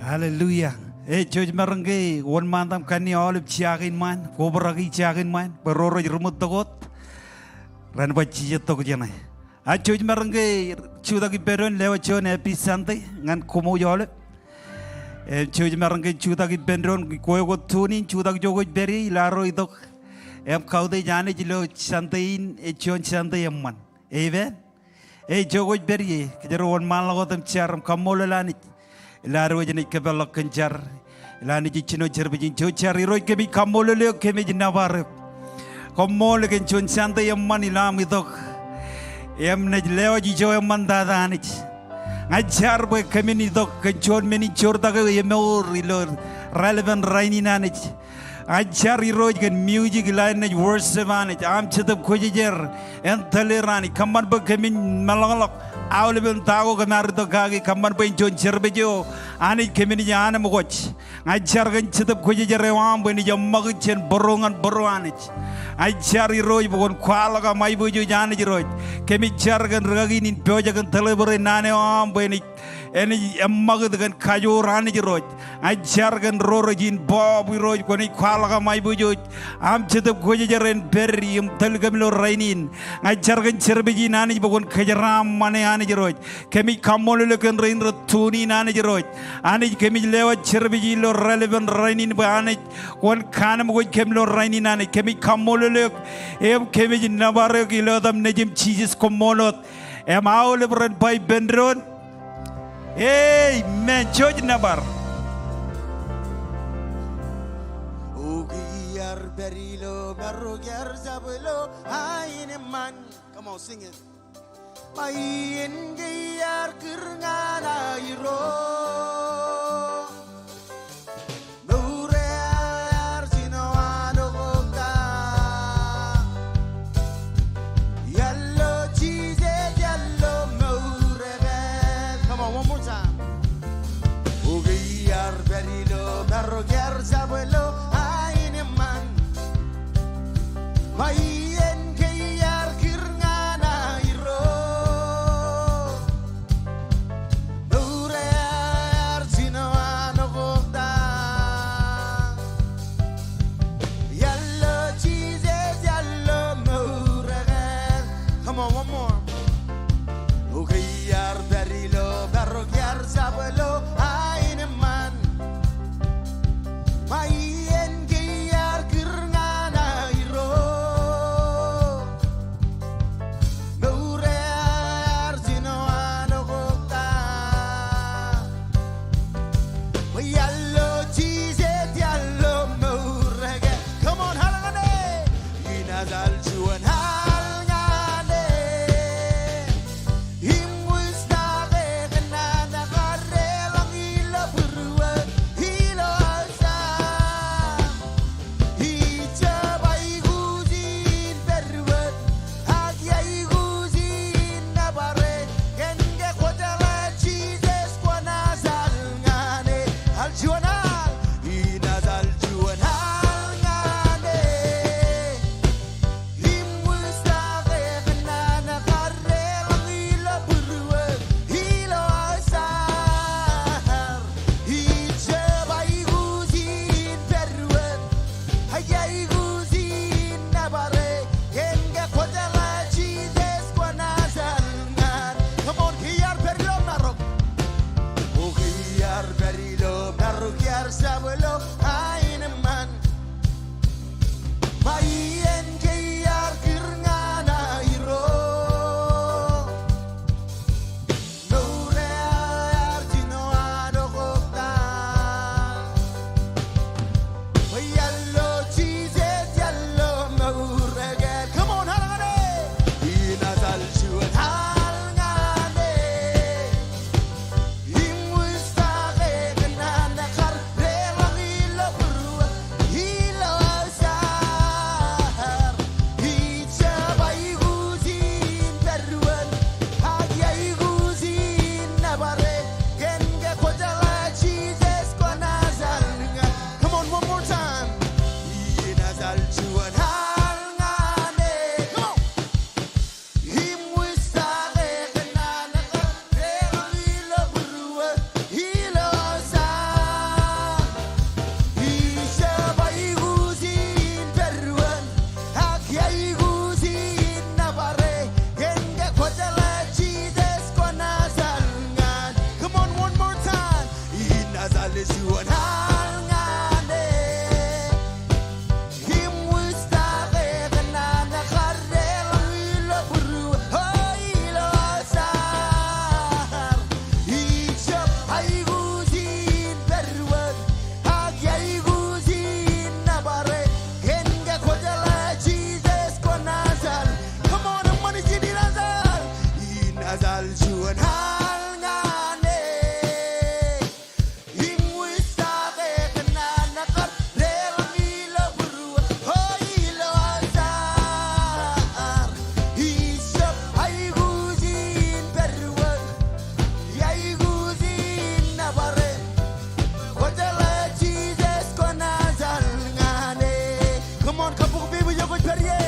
Hallelujah. George Marangay, one man tam kani olive chiagin man, Kobragi chiagin man, Peroro Rumutogot, Ranbachi Tokojanai. George Marangay, Chudaki Peron, Levachon, Epi Sante, and Komo Yole. George Marangay, Chudaki Pendron, Koyo Tuning, Chudak Jogo Berry, Laro Idok, Kaude Janilo Santain, Echon Santayaman. Amen. Jogo Berry, Jeron Malagotam Charam, Kamolani. Laro jeni kebel kencar, lani jino cerbijin cari roi kemi kamolo leo kemi jinabar, kamolo kencun santai emman ilam itu, nej leo jijo emman dada anich, ngajar boy kemi itu kencun meni corda ke emor ilor relevant raini nanich, ngajar roi kan music lain nej words semanich, am cedap kujijer, entelerani, kamar boy kemi malalok. Awalnya tahu kemarin tu kaki kamar penjon cerbejo, anik kemini jangan mukoch, ngajar kan cetep kuji jerewam beni jam magichen borongan boroanich, ngajar iroj bukan kuala ka mai buju jangan iroj, kemi jar kan ragi nin pioja kan telebore nane am beni, eni magid kan kayu rani iroj, ngajar kan rorojin bob iroj koni kuala ka mai buju, am cetep kuji jeren beri telgamilo rainin, ngajar kan cerbeji nani bukan kajaram mane Jeroj, kami kamol lekan rain retuni nane jeroj, ane kami lewat cerbiji lo relevant rainin ane, wan kanam goj kami lo rainin ane, kami kamol lek, kami jenabare kilo dam nejim cheeses komolot, au leberan pai bendron, men joj nabar. Ugiar berilo merugiar zabelo, aine man, come on sing it. Main gayar kerngana iro Nurear sinoano goka Yellow cheese, yellow murege. Come on, one more time. Ugiyar berilo merugiar sabuelo aine man Main suan hal ngane him wistare kanana kharel wilo buru hoilo asar hijab hai guzin berwan agyai guzin nabare henga khojala Jesus ko nazal come on money sini nazal nazal suan hal ngane him wistare kanana kharel wilo buru hoilo asar hijab hai guzin berwan yai guzin nabare khojala Jesus ko nazal ngane come on kapuk bibi jogo chariye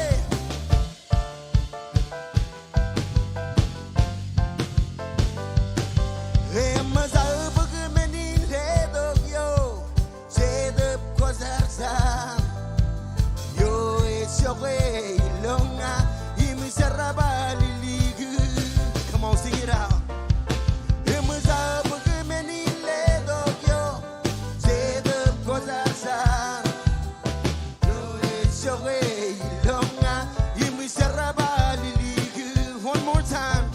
Come on, sing it out. One more time.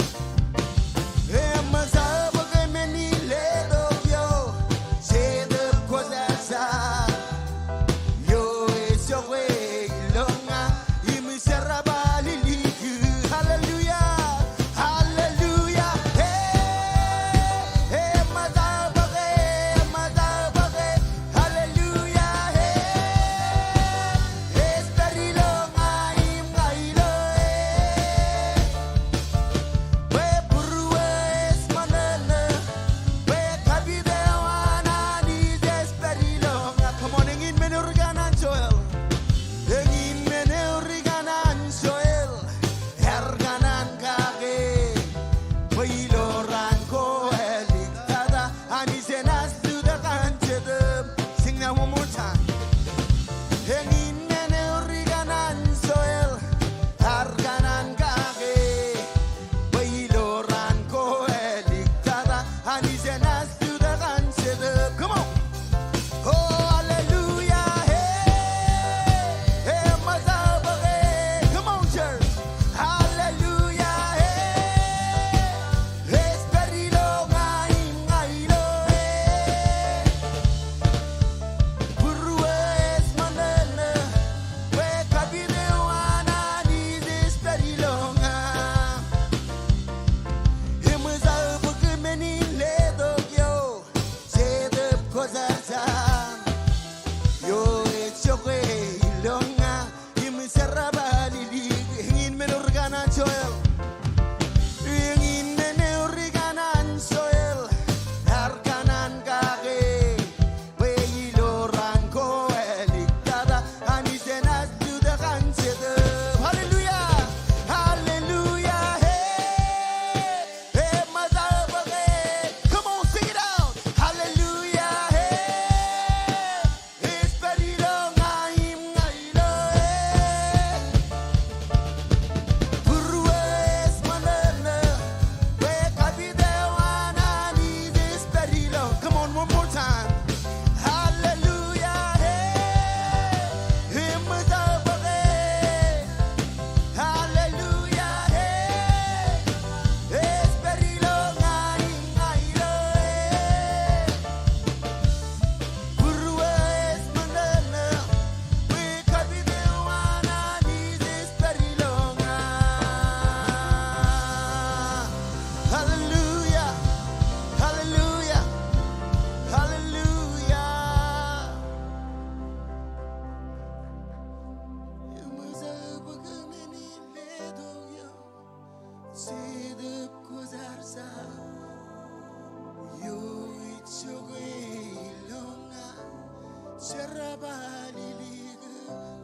Sing that one more time. Hengin mene uriganan soel harganan kage bailoran ko eliktada anisenas tudakan sedep. Come on. Oh hallelujah hey hey mazabage. Come on church. Hallelujah hey esperilo ngai ngailo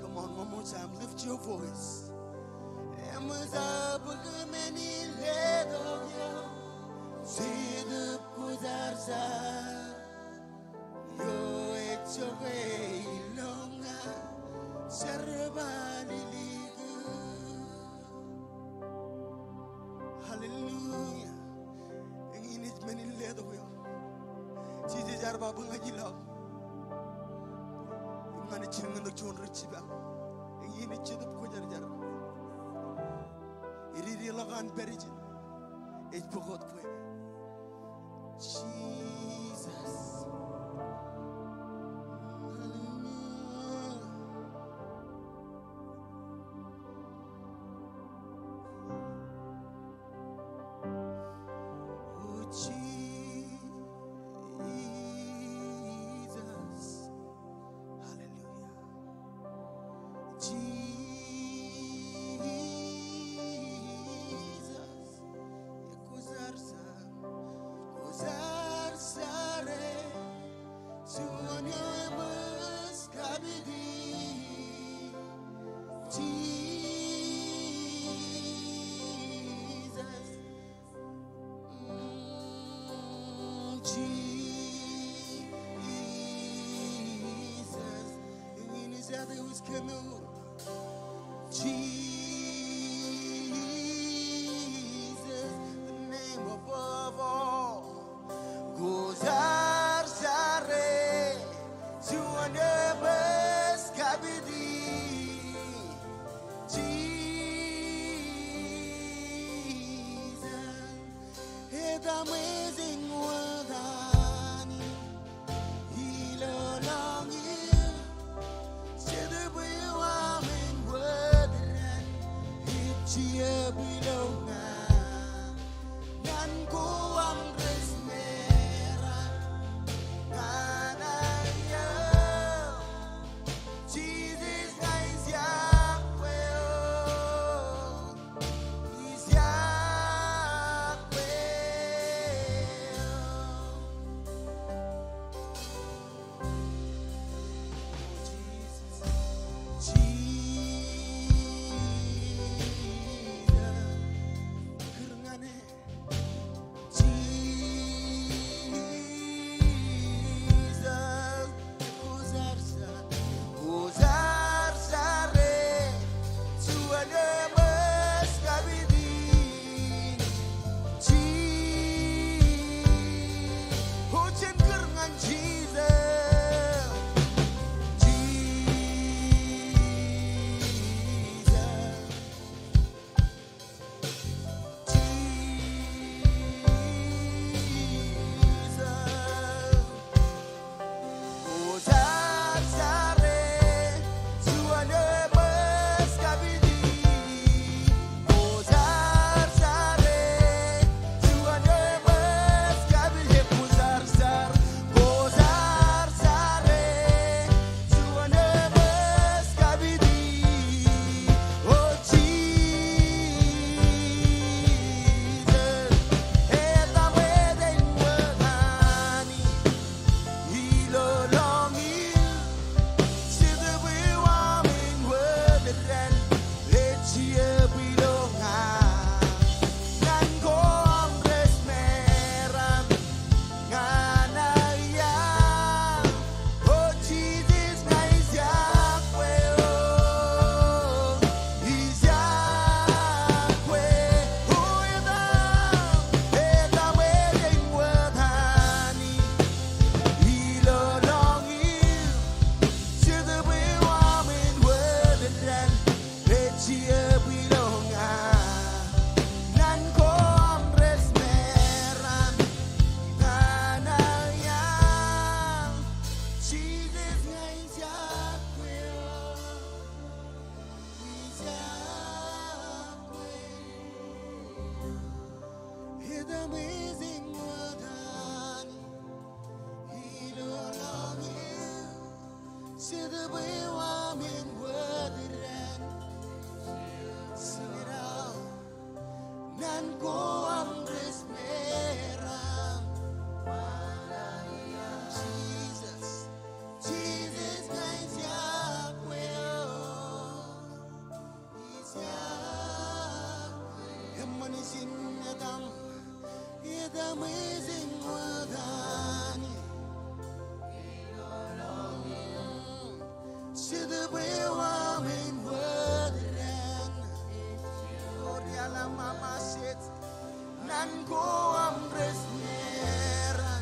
Come on, one more time. Lift your voice. Hallelujah. Jesus jar ba bunga jilaw ngani chinga no chon richiba yini chidup ko jar jar iri lagan periji ej pogot ko Jesus Jesus, the name above all. Gozar sare, suane bes kabidi. Jesus, it's amazing wadani, ilolongi. Chia below nan ko ang resmera nanaya Jesus is Yahweh is Yahweh nan ko am resmera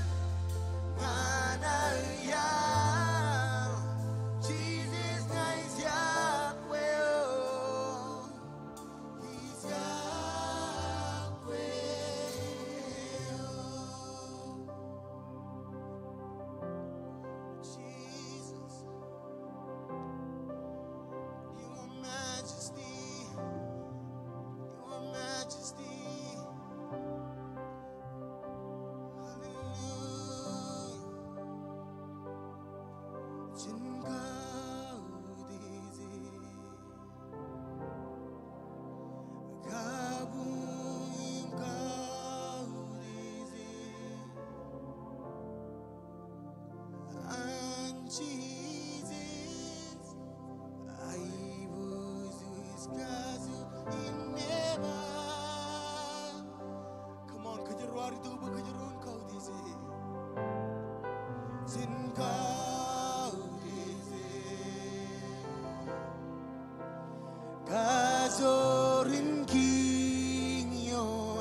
가소린 기묘한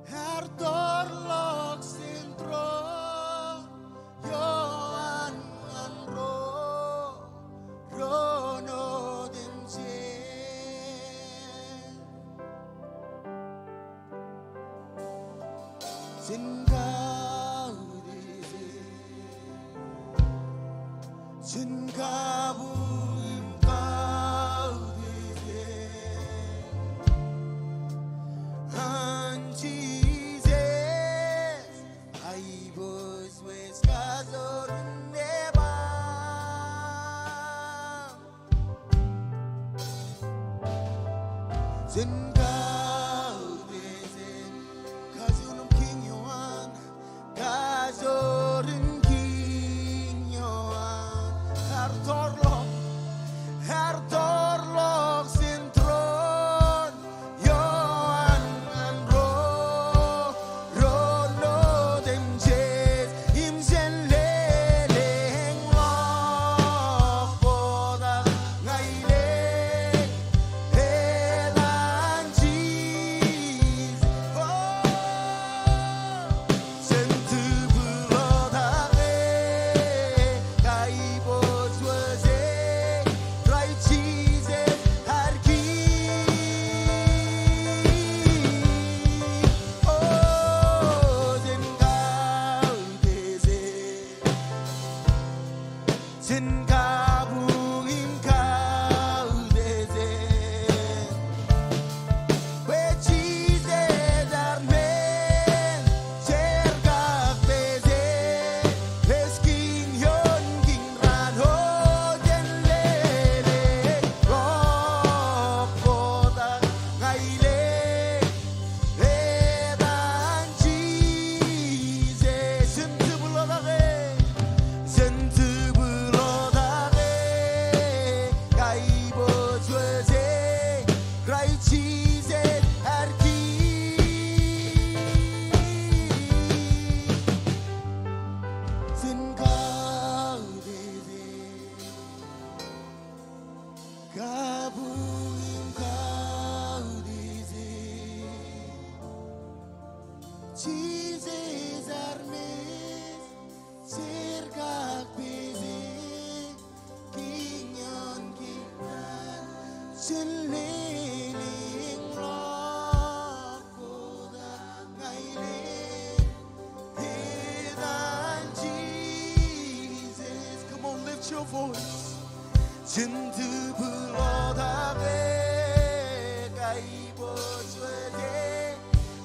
hartorlok sintro yoan anro rono denje 진가부 hartorlok sintron yoan anro rono denjes imsen leleng lok boda ngaile elan jis sentu bulodare kaibo suaze Jesus armes sergak beze kinyon kinan senleling lokoda ngaile hedan Jesus. Come on, lift your voice. 진두 불러다게 가이보 주에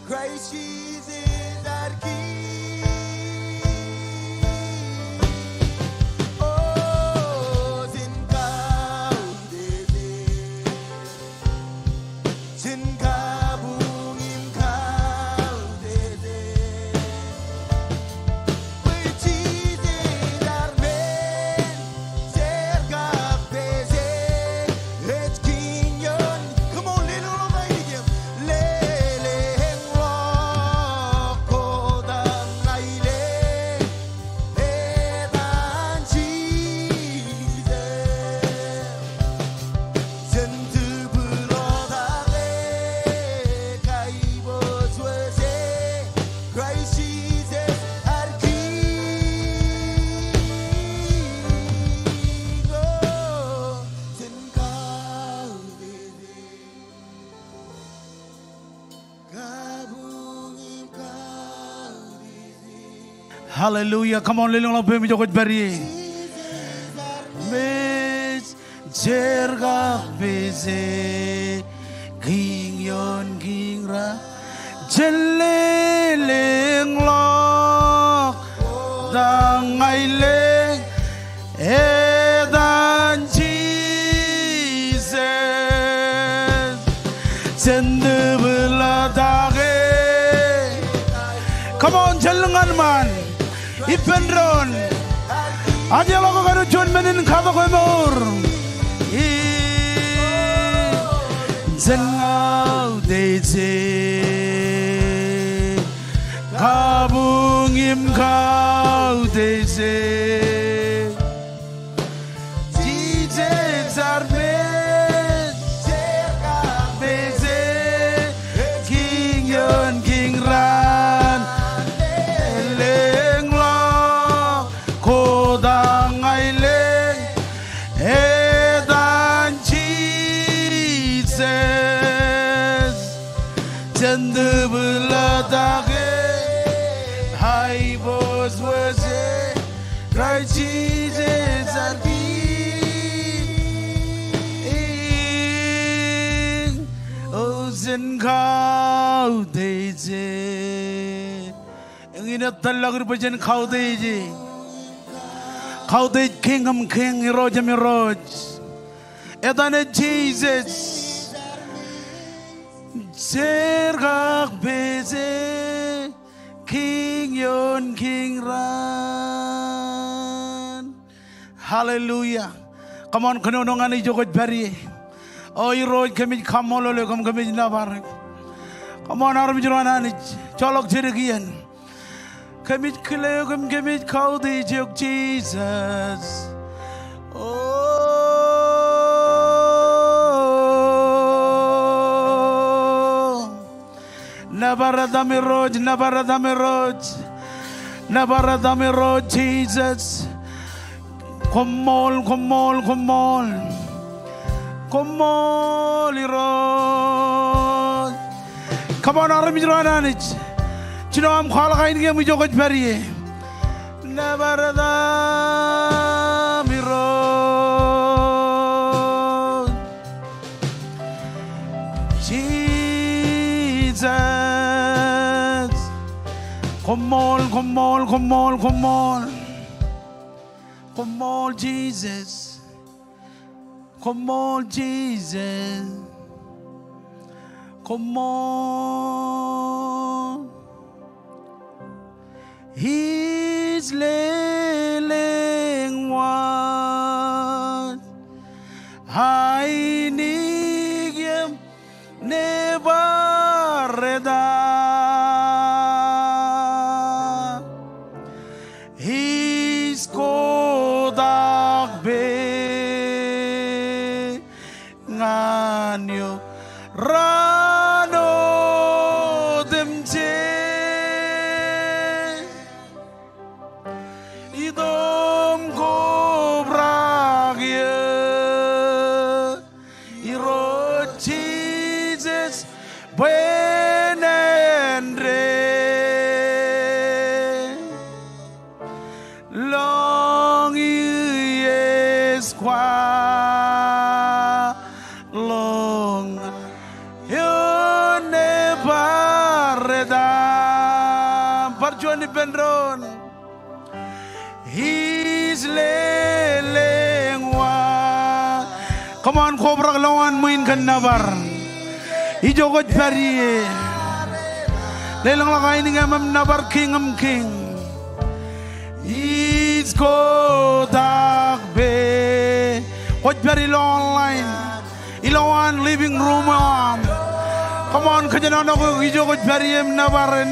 Christ Jesus our King. Oh, sin kabungin kaudede. With Jesus our man, sergak beze, it's King yon. Come on, little lady, leleng lokoda ngaile, edan Jesus. Sentu bulodare kaibo suaze, Christ Jesus our King. Oh, sin kaudede, kabungim kaudede. Hallelujah. Come on, lelong lampir mijokot bari. Mes jergak beze king yon king ra jeleleng lok dangaileng edan Jesus sendu beladage. Come on, jalangan man ipendron aja lo karo John menin kado komor zengau deze kabung Sim kau dese Jesus armes beze King yon King ran leng lo kodang ai leng edan Jesus Cende beladage Hai bos wase Right Jesus arbi Ozen kau deje Yang ini talak rupajan kau deje Kau deje king roj Edane Jesus Sergak beze King yon King ran Hallelujah. Come on kenonongan i jogot bari Oh i roj kemij kamolole kam kemij nabar Come on aram juranan cholok jirigian Kemij kile kemij kau di jok Jesus Nabaradame roj, Jesus. Come on, iroj. Come on, aram jrananich. Chino am khala kain ge mu jogot bari. Nabaradame roj. Jesus. Come on, Jesus. Come on. He's laying one. I need him never ready. He's kodak be nganyo rano demje idom kobragye iro Jesus benendre long years qua long you never redam parjuan benron he's lelengwa come on kobrak lawan muin kan nabar ijogot pari lelang lakai ni ngamam nabar king He's kodak be what very long line ilawan living room come on kajana no ijogot pari nabare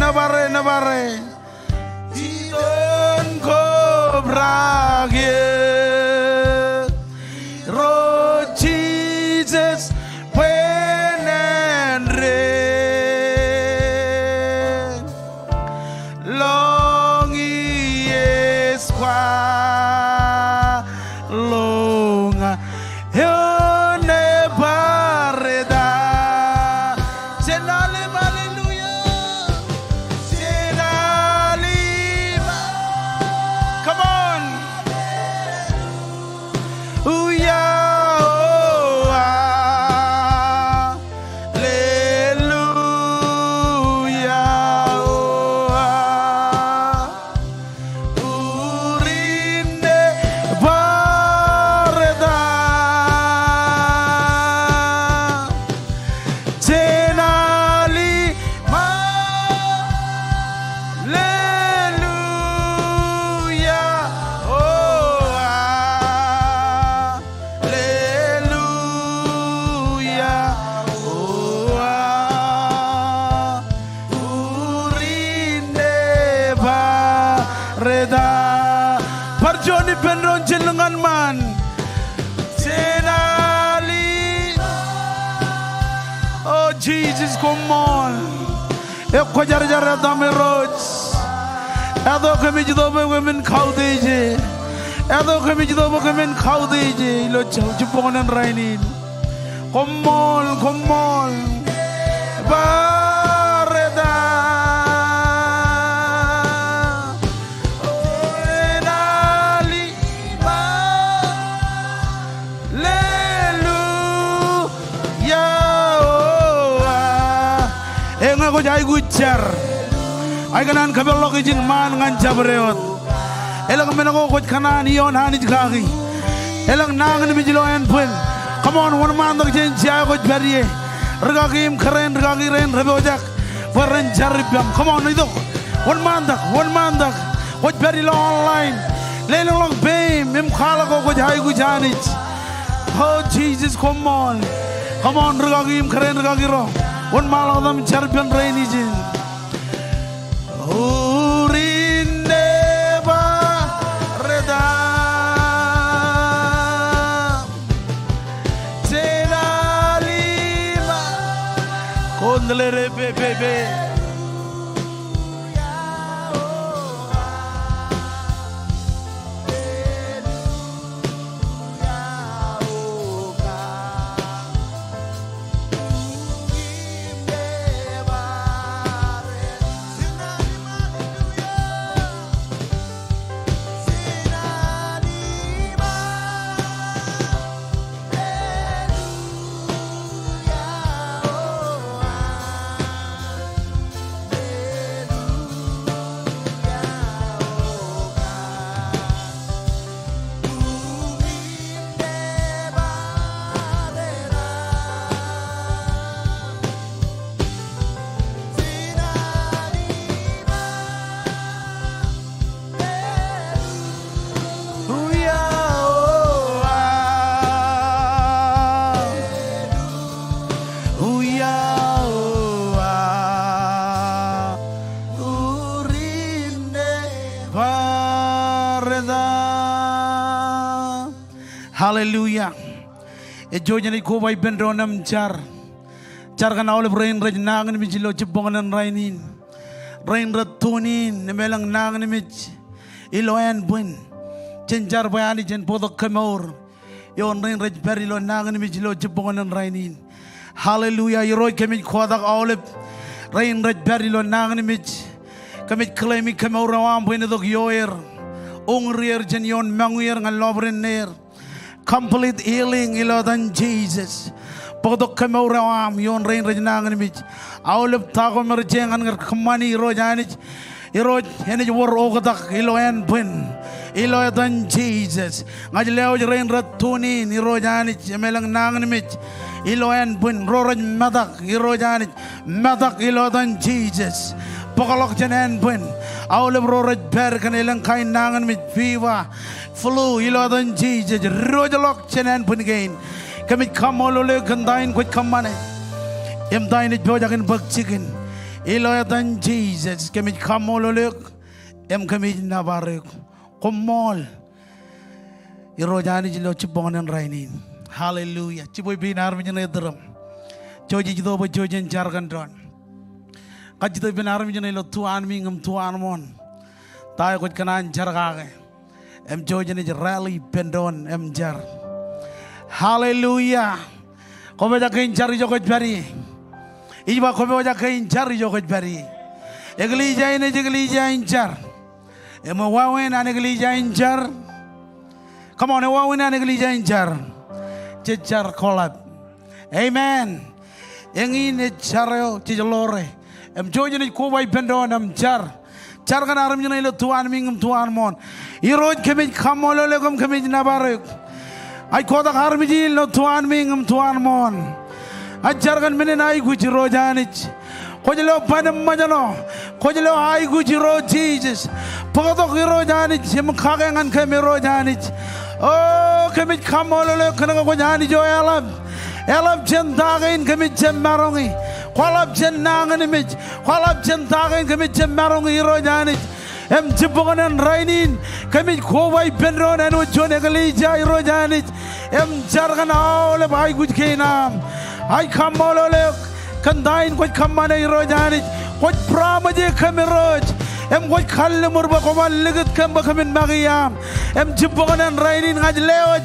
idon kobrage ro Jesus when and rain long years qua long you never reda Senalim hallelujah Senalim come on reda parjoni penron jenengan man senali. Oh Jesus, come on. Ek jar dame roch. Ado kami jido kemen kau deje. Ado kami jido kemen kau deje. Lo jupongan rainin. Come on, come on. Bareda. Enali ma. Leluya. Enga ko jai gujar. Ay kanan kabelok izin man ngan jabreot. Elang menako kot kanan iyon hanit kaki. Elang nangan bijiloyan pun. Come on, one man dak jen jaya kot bariye. Regakim keren regagi ren rebojak. Waren jaribam. Come on itu. One man dak kot bari lo online. Lelong long bem mem khala ko kot hai gujanit. Oh Jesus, come on. Come on, regakim keren regagi ro. One man adam jaribam ren izin. Urinde bareda Tenalima Kondlere bebe Hallelujah. Ejojani ko bay bendronam jar kan awle brain raj nangan mi jilo chibongan rainin rain ratunin nemelang nangan mi iloyan bun cenjar bayani jen podok kemor yon rain raj perilo nangan mi jilo chibongan rainin. Hallelujah. Yroy kemi khodak awle rain raj perilo nangan mi kemi claimi kemor awam bun dok yoer ongrier jen yon manguyer ngal lobren ner. Complete healing ilodan Jesus. Pagdok kami urawam yon rain rajnangan mich. Awlep tako merjengan ngar kemani irojanich. Iroj henich war ogadak iloyan pun. Ilodan Jesus. Ngajleo rain ratunin irojanich emelang nangan mich. Iloyan pun roraj madak irojanich. Madak ilodan Jesus. Pokalok janan pun. Awlep roraj ber kan ilang kain nangan mich viva. Flu ilodan Jesus rojalok chenen pun gain kami kamolole kandain kwat kamane em dain it bojakin bakchikin ilodan Jesus kami kamolole em kami nabare komol irojani jilo chibongan rainin. Hallelujah. Chiboy binar minjane drum joji jido bo jojen jargan don kajito binar minjane lo tuan mingam tuan mon tay kwat kanan jargage em jojani rally pendon em jar. Hallelujah. Kobe ja kain jar jokot bari iba kobe ja kain jar jokot bari eglija in jar em wawen an eglija in jar. Come on, wawen an eglija in jar jar collab. Amen. Engin charo tijolore em jojani ko bay pendon em jar kan aram jina ilo tuan mingam tuan mon iroj kemej kamolo legom kemej nabarek ay kodak aram jilo tuan mingam tuan mon ajar kan menen ay guji rojanich kojelo panam majano kojelo ay guji ro Jesus pogodok rojanich em kagengan kemej rojanich oh kemej kamolo le kanang ko jani jo elab jentagain kemej marongi Kwalab jen nangan image, kwalab jen tagen kami jen marong iro janit. em jibonan rainin kami khowai penron anu jone gali jai rojanit em jargan aule bai guj kenam ai khamolo le kandain guj khamane rojanit guj pramaje kamiroj em guj khalle murba komal ligat kamba kamin magiyam em jibonan rainin ngaj lewaj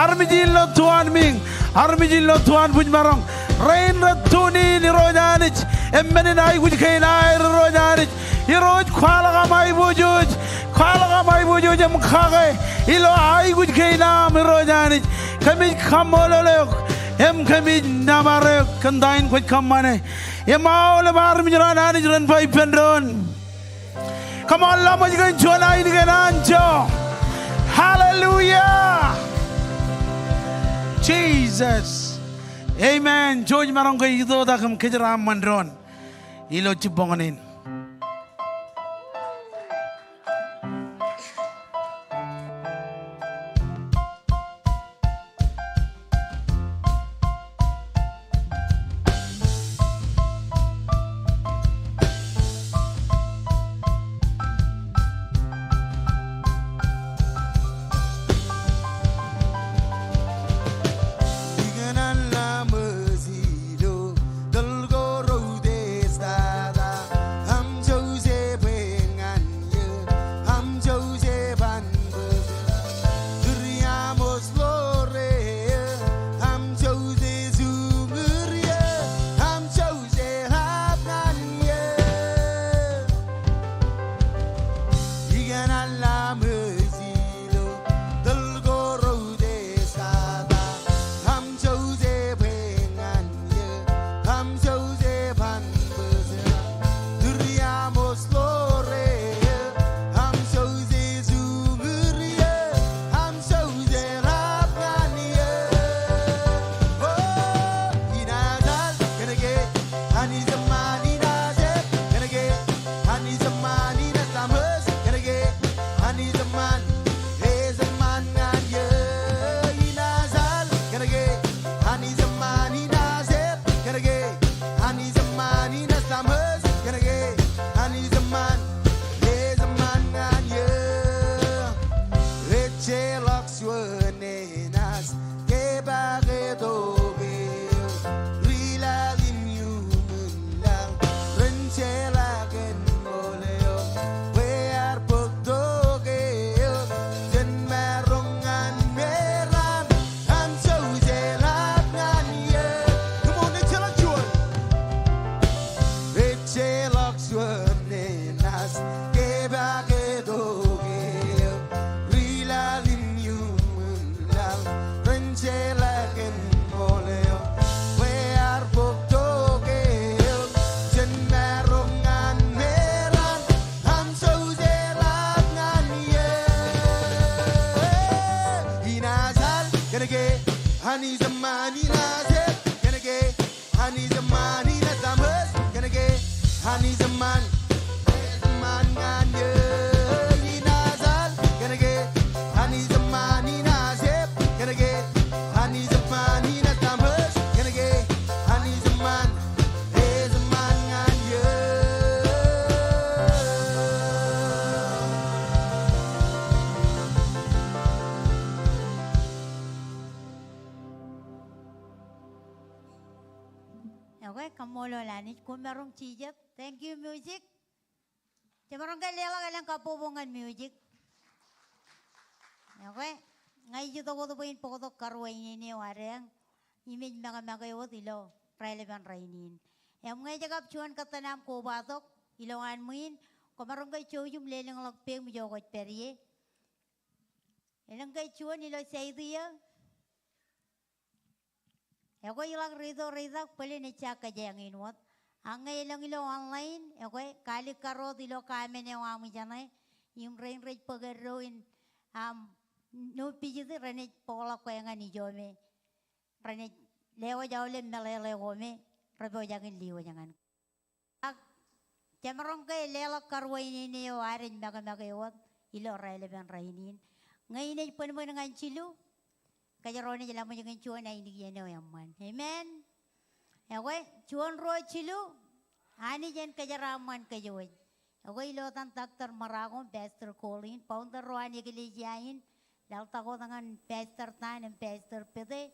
armijin lo tuan ming armijin lo tuan buj marong rain ratuni ni rojanit em menin ai guj kenai rojanit iroj khala gamai bujuj em khage ilo ai guj kena mirojani kami khamololek em kami namare kandain guj khamane em aule bar mijrana ni jran bai pendron come on la majgan chona ini ganancho hallelujah Jesus amen joj marong kai ido da kam kejram mandron ilo chibonganin Kamolo lanit kumarong chijak. Thank you music. Jamarong galela galang kapobongan music. Okay. Ngay juto ko to po in poko to karway ni wareng. Image magayot ilo relevant rainin. Yang ngay jagap chuan katanam ko batok iloan mo in kumarong kay choyum lelang lagpeng mo jokot perye. Ilang kay chuan ilo say diya. Ako ilang rito pwede na siya kajang inuot. Ang ilang ilo online, ako kali karot ilo kami na yung amin dyan ay. Yung rain rate pagaroin, no pijit renit pola ko yung ni Jome. Renit lewa jaulim na lelewo me, rebo jangin liwa jangan. Jamarong kay lela karway ni yung arin magayot, ilo relevant rainin. Ngayon ay pwede mo nga chilo. Kaya ron niya lang mo yung chuan na hindi yan o yaman. Amen? Okay, chuan ro chilo. Ani yan kaya raman kayo. Ako ilotan Dr. Maragong, Pastor Colin, founder Roan Iglesiain, dalta ko tangan Pastor Tan and Pastor Pete.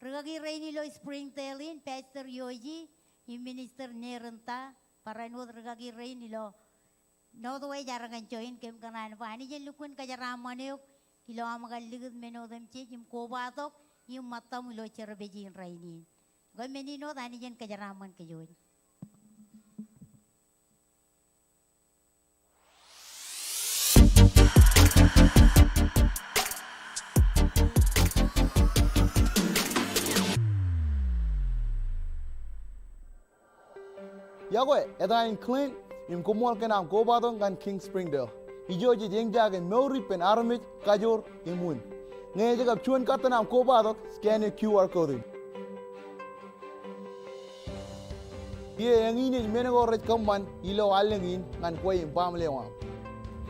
Regagi Rainilo Springtailin, Pastor Yoji, yung Minister Nerenta, para no regagi Rainilo. No the way jarangan join kem kanan pa ani jen lukun ka jaraman yok kilo amagal ligud meno dem che yung kobatok yung mata mo lo cherbejin Raini. Gay menino ani jen ka jaraman ka join. Yagwe, eta in Clint, im kumol kenam Kobaton kan King Springdale. Ijo ji jengja gen Mewri pen Aramid Kajor imun. Nge jagab chuan katanam Kobaton scan QR code. Ye yang ini menego red kaman ilo alengin ngan koi impam lewa.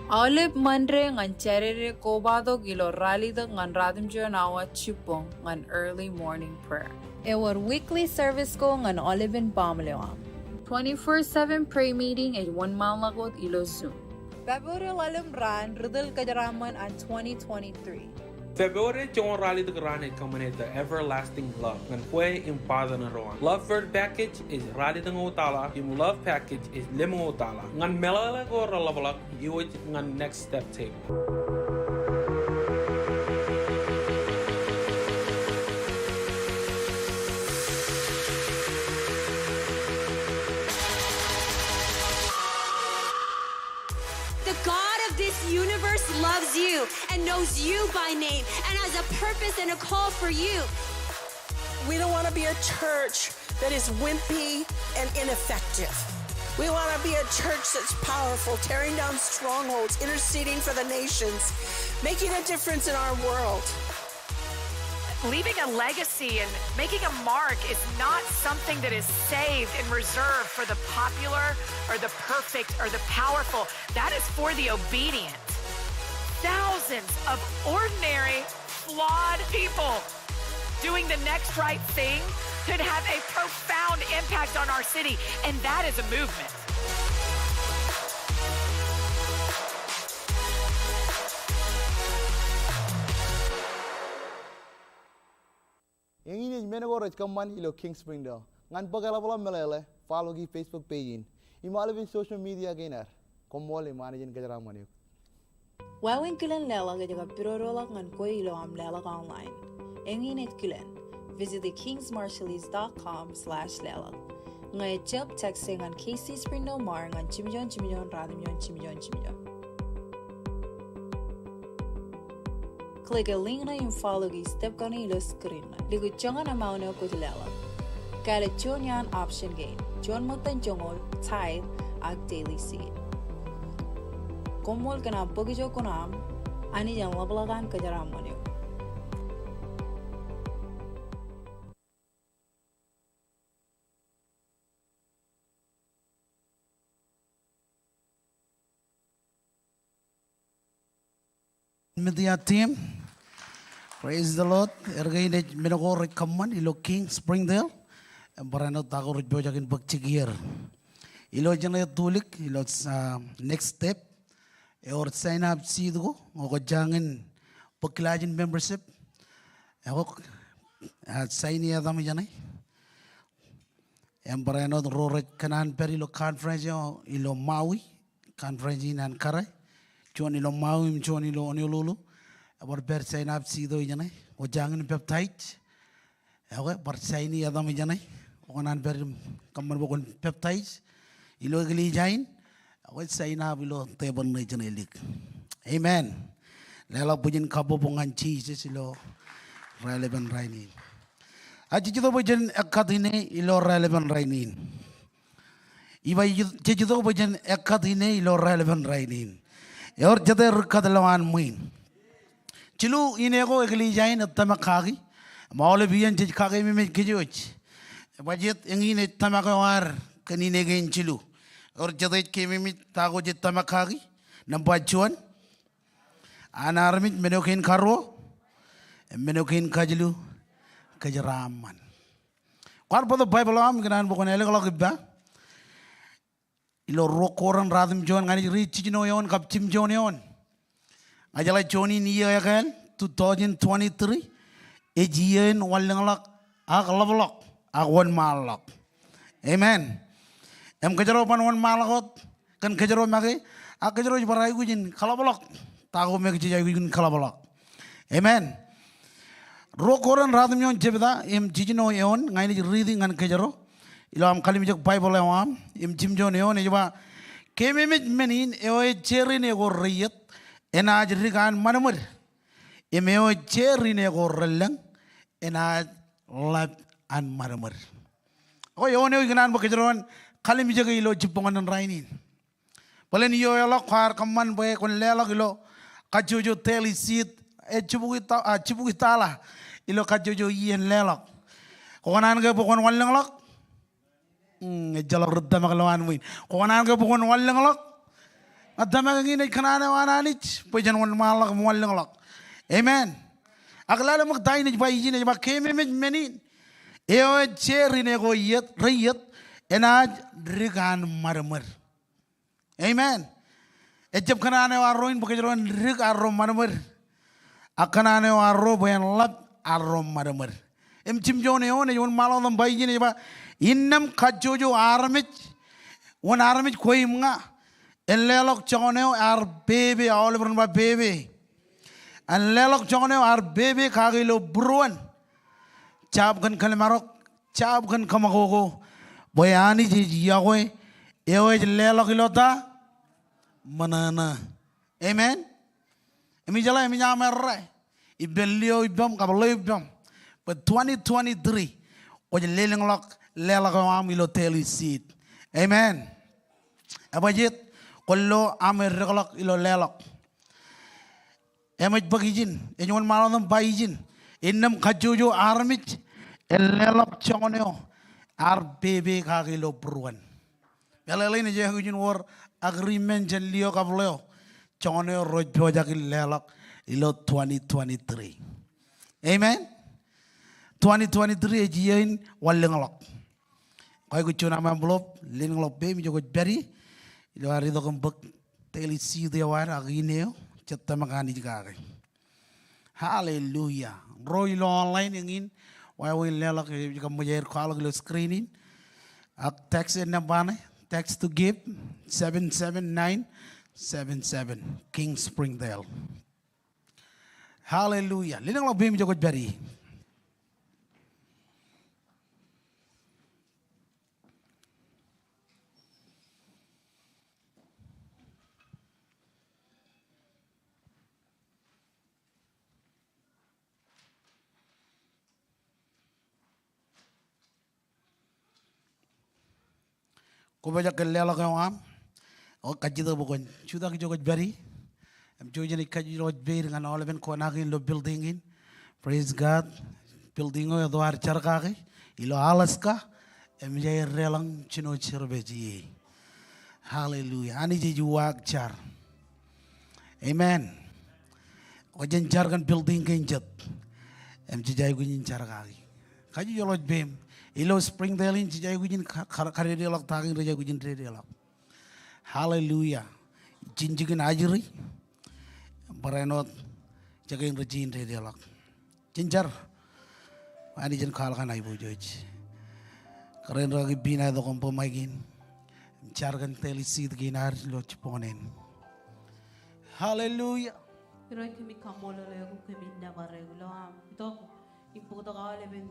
Olive Mandre ngan cherere Kobato gilo rally the ngan radim nawa chupong ngan early morning prayer. Our weekly service ko ngan Olive and Pamalewa. 24/7 prayer meeting at 1 mile lagot ilo Zoom. February lalim ran ridel kajaraman at 2023. February chong rally the grane kamane the everlasting love. Ngan kwe impada na roan. Love word package is rally the ngotala. Yung love package is lim ngotala. Ngan melala ko ralabalak yuwit ngan next step tape. The God of this universe loves you and knows you by name and has a purpose and a call for you. We don't want to be a church that is wimpy and ineffective. We want to be a church that's powerful, tearing down strongholds, interceding for the nations, making a difference in our world. Leaving a legacy and making a mark is not something that is saved and reserved for the popular or the perfect or the powerful. That is for the obedient. Thousands of ordinary, flawed people doing the next right thing could have a profound impact on our city, and that is a movement. Yang ini menego red kaman ilo King Springdale. Ngan pagala pala melele follow gi Facebook page. Imalibin social media gainer. Komole manajen kajaraman yuk. Wawin kulen lela gajaga pirorolak ngan koi ilo am lela online. Enginet kulen. Visit thekingsmarshallese.com/lela. Ngay chep texting ngan KC Springdale Mar ngan chimijon radim chimijon. Click a link na yung follow gi step ka na ilo screen na. Ligo chonga na mauna ko tilala. Kala chon yan option gain. Chon mo tan chongol, tithe, ag daily seed. Komol ka na bagijo ko na ani yang labalagan ka jaram mo niyo. Media team, praise the Lord. Ergain menego rekaman ilo King Springdale. Barano tago rujbojakin bakchigir. Ilo jana tulik ilo next step. Or sign up sido ngo jangan peklajin membership. Ako sign ya dami jana. Barano roret kanan per ilo conference ilo Maui conference in Ankara. Chuan ilo Maui chuan ilo Honolulu. Abar per sign up sido jana. O jangan peptide. Ako bar sign ya dami jana. Kanan per kamar bukon peptides. Ilo gili jain. Ako sign up ilo tebon na jana ilik. Amen. Lela pujen kabo pongan Jesus ilo relevant rainin. Aji jito pujen ekatine ilo relevant rainin. Iba jito pujen ekatine ilo relevant rainin. Yor jate rukadalawan muin. Cilu inego egli jain tamakagi. Maule biyan jij kagi mimit kijuch. Bajet yang ini tamakawar kanine gain cilu. Yor jate ke mimit tago jet tamakagi. Nampacuan. Anarmit menokin karo. Menokin kajlu kajaraman. Kar pada Bible am kenan bukan elok lagi ba. ilo rokoran radim John ngani rich no yon kap Tim John yon. Ajala Johnny niya kan 2023 ejiyen walengalak aglablok agwan malak. Amen. Em kejaro pan wan malakot kan kejaro magi kejaro barai gujin kalablok tago me kejai gujin kalablok. Amen. Rokoran radim yon jebda em jijino yon ngani reading ngan kejaro ilo am kali mijak Bible am em Tim John yon ejba kememit menin e cherry ne go riyet enaj rigan manamur emeo cherry ne go relang enaj lab an manamur o yon e ganan bakejron kali mijak ilo jipongan rainin balen yo lo khar kamman boy kon lelo ilo kajojo teli sit e chibugi tala ilo kajojo yen lelo konan ga pokon wallang lok jalak rudda maglawan muin konan ga pokon wallang lok adama ngini kanane wananich pojan wan malak wallang lok amen aglala mag dai ni bay jine ba keme menin eo cherry ne go yet riyet enaj rigan marmar amen ejab kanane waroin bakejron rig arro marmar akanane warro boyan lab arro marmar em Tim John yon yon malon bay jine ba innam kajojo armich won armich koimnga lelok choneo ar bebe olbron ba bebe an lelok choneo ar bebe kagilo bruan chab kan kalmarok chab kan kamagogo boyani ji yawe ewe lelok ilota manana amen emi jala emi nyamerre ibelio ibam kablo ibam but 2023 oje lelok lelok am ilo teli seed amen abajit kollo amer rekolok ilo lelok emaj bagijin enyon malon bayijin innam kajojo armich lelok choneo ar bebe kagilo bruan belele ni je hujin war agreement jen lio kablo choneo rojo jakil lelok ilo 2023 amen 2023 ejien walenglok koy ko chuna mamblop linglok be mi jogo beri ilo ari do kembek teli si de war agineo chetta makani jigare hallelujah roy lo online ngin wa we lelak jika mujer call lo screening ak text in nabane text to give 77977 King Springdale hallelujah linglok be mi jogo beri ko baja ke lelo ko am o kajito bukon chuda ki jogo bari am jojani kajiro beir ngan ole ben ko nagin lo building in praise God building o doar charka ilo alaska am jay relang chino chirbeji hallelujah ani ji juak char amen o jen jargan building ken jet am jay gunin charka kaji yolo bem ilo Springdale in jay gujin kare lok tagin reja gujin re lok hallelujah jinjigin ajri barenot jagain rejin re lok jinjar ani jen khal kan ai bujoj karen ragi bina do kompo magin jargan teli sid ginar lo chiponen hallelujah Pero kami kamola lego kami na baregulo am ito imputo ka leben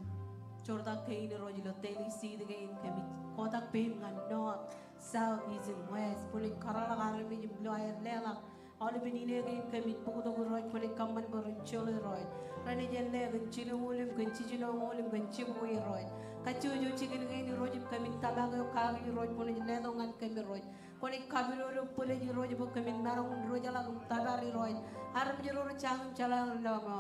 Jordan kain rojilo teli seed kain kami kotak pem ngan north south east and west puli karala karala mi jumlo air lela all benine kain kami pukuto ko roj puli kamman baron chole roj rani jelle ganchilo mulim ganchilo mulim ganchibo roj kachujo chicken kain roj kami tabago kagi roj puli ledo ngan kami roj puli kabiro puli roj bo kami narong roj ala tabari roj aram jero chang chala lama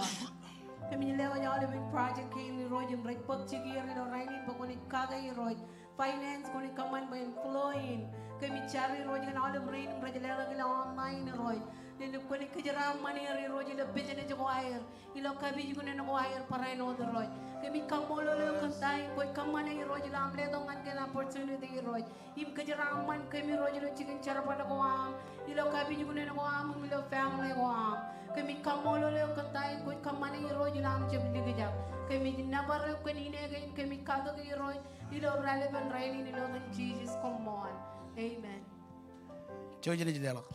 kami lewa nyale bin project kain roj break pot chigir no rainin pokoni kagay roj finance koni kaman ba flowing kami cari roj kan alam rain roj lewa gila online roj Lilip ko ni kajaram mani riro jila bejene jo air. Ilo kabi jo ne no air para no deroj. Kami kamolo le kantai ko kamane riro jila amle dongan ke opportunity riro. Im kajaram man kami riro jila chicken charapana ko am. Ilo kabi jo ne no am ilo family ko am. Kami kamolo le kantai ko kamane riro jila am jeb ligajak. Kami nabar ko ni ne kami kago riro. Ilo relevant right in ilo than Jesus come on. Amen. Coba jadi dialog.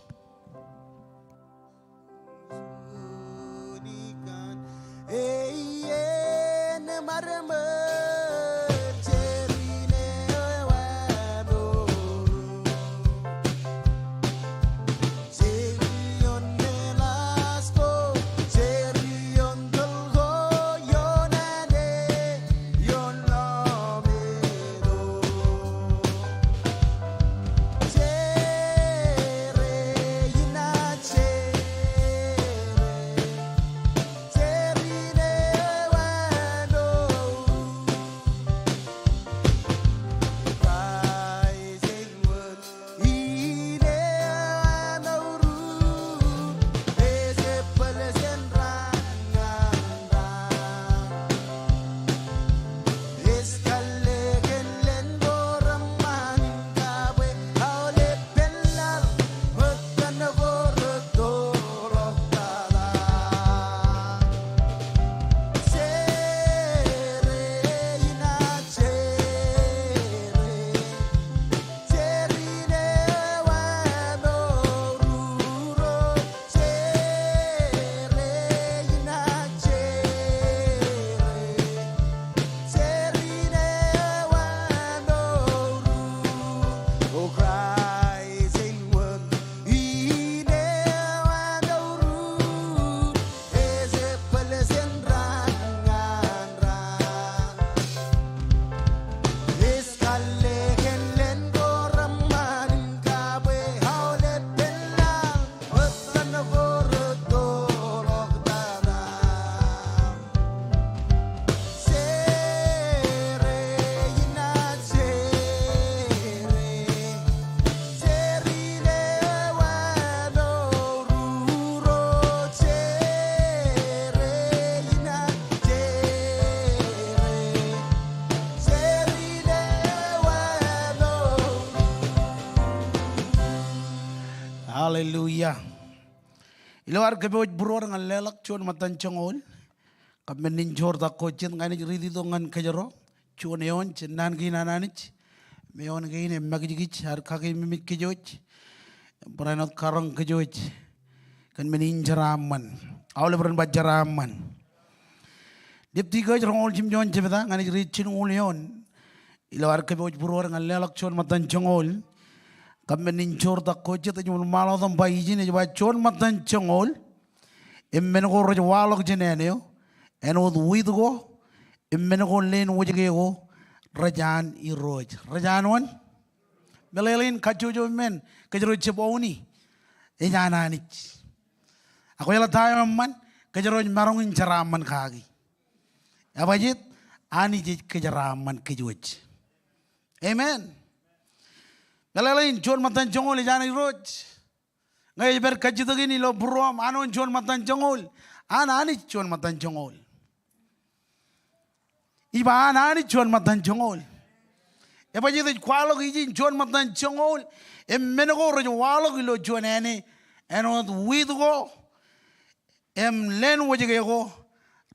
Haleluya. Ilawar kebe buror ngan lelak cuan matan congol. Kami ninjor tak kocin ngani ridi dongan kejaro. Cuan eon cenan gina nanich. Meon gini magijich har kaki mimik kejoj. Peranot karang kejoj. Kan meninjaraman. Awal beran bajaraman. Dip tiga jorong jim jon cebeta ngani ricin ulion. Ilawar kebe buror ngan lelak cuan matan congol. Kami ninjor tak kocin tu cuma malah tu bayi jenis coba cuan matan congol. Emmen ko roja walok jeneneo. Eno duit ko. Emmen ko len wajge ko. Rajan I roj. Rajan wan. Melelin kacu jo men. Kejero ceboni. Ejana nich. Aku yala tayo man. Kejero marongin ceraman kagi. Apa jit? Ani jit kejeraman kejuj. Amen. Melelin cuan matan congol ejana I roj. Ngay ber kajito gini lo buruam anon cuan matan congol. Ani cuan matan congol. Iba ani cuan matan congol. Eba jito kualo gijin cuan matan congol. Menego rojo walo gilo cuan ene. Eno wid go. Len wajige go.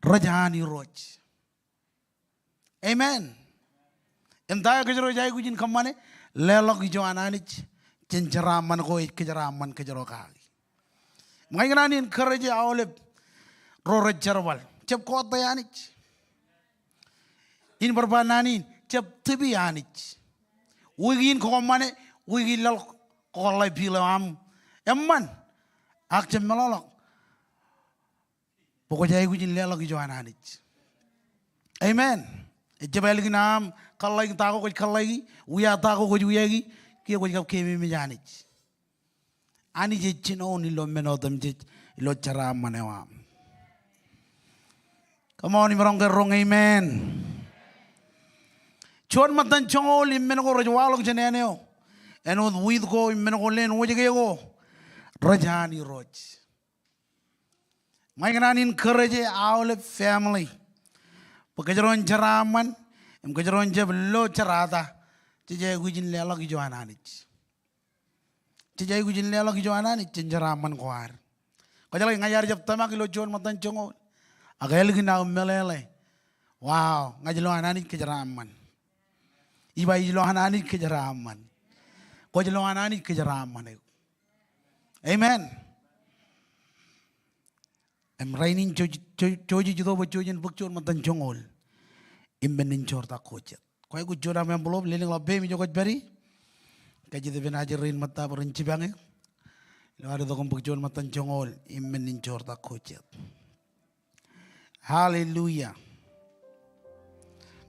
Rajani roj. Amen. Entaya kejero jai gujin kamane. Lelok gijo ananich. Cenceraman ko kejeraman kejero kali. Mengenai ini kerja awalnya roret cerwal. Cep kota yanich. In berbanani cep tebi yanich. Wigin komane wigin lal kolai pilam. Emman ak cep melalok. Pokoknya aku jin lelok gijo ananich. Amen. Coba lagi nam kalau lagi tahu kau kalau lagi, uya tahu kau uya lagi, kia kau jawab kami menjanji. Ani jecin on ilo menodam jec ilo cara manewam. Come on, imarong kerong amen. Cuan matan congol imen ko raja walok jeneneo. Eno duit ko imen ko len wajah ko rajani roj. May nga encourage our family. Pagkajaron jaraman, pagkajaron jablo charata, cijay gujin lela gijoananich. Cijay gujin lela gijoananich, jaraman kuar. Kajalay ngayar jab tamak lo jon matan chongo. Agayal gina melele. Wow, ngajlo ananich kejaraman. Iba ijlo ananich kejaraman. Kajlo ananich kejaraman. Amen. I'm raining choji judo bachojin bukchon matan chongol. Imbenin chorta kochet. Kaya ku jora me belum leling labe mi jogot beri. Kaji de benajerin mata berinci bange. Lo ada dokon bukchon matan chongol. Imbenin chorta kochet. Hallelujah.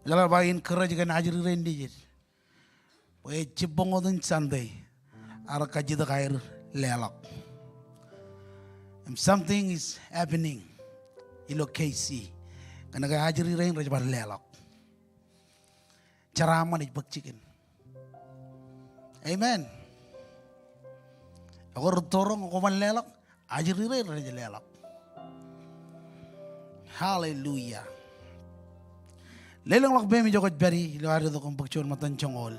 Jalan bayin kerja kan ajarin dia. Kaya cipong odun Sunday. Ara kaji de kair lelak. And something is happening. Ilo KC. Karena kaya hajiri rain raja bar lelak. Caraman ijbak chicken. Amen. Ako rutorong ako man lelak. Hajiri rain raja lelak. Hallelujah. Lelang lakbe mi jogot beri. Ilo hari to kong pagchon matan chongol.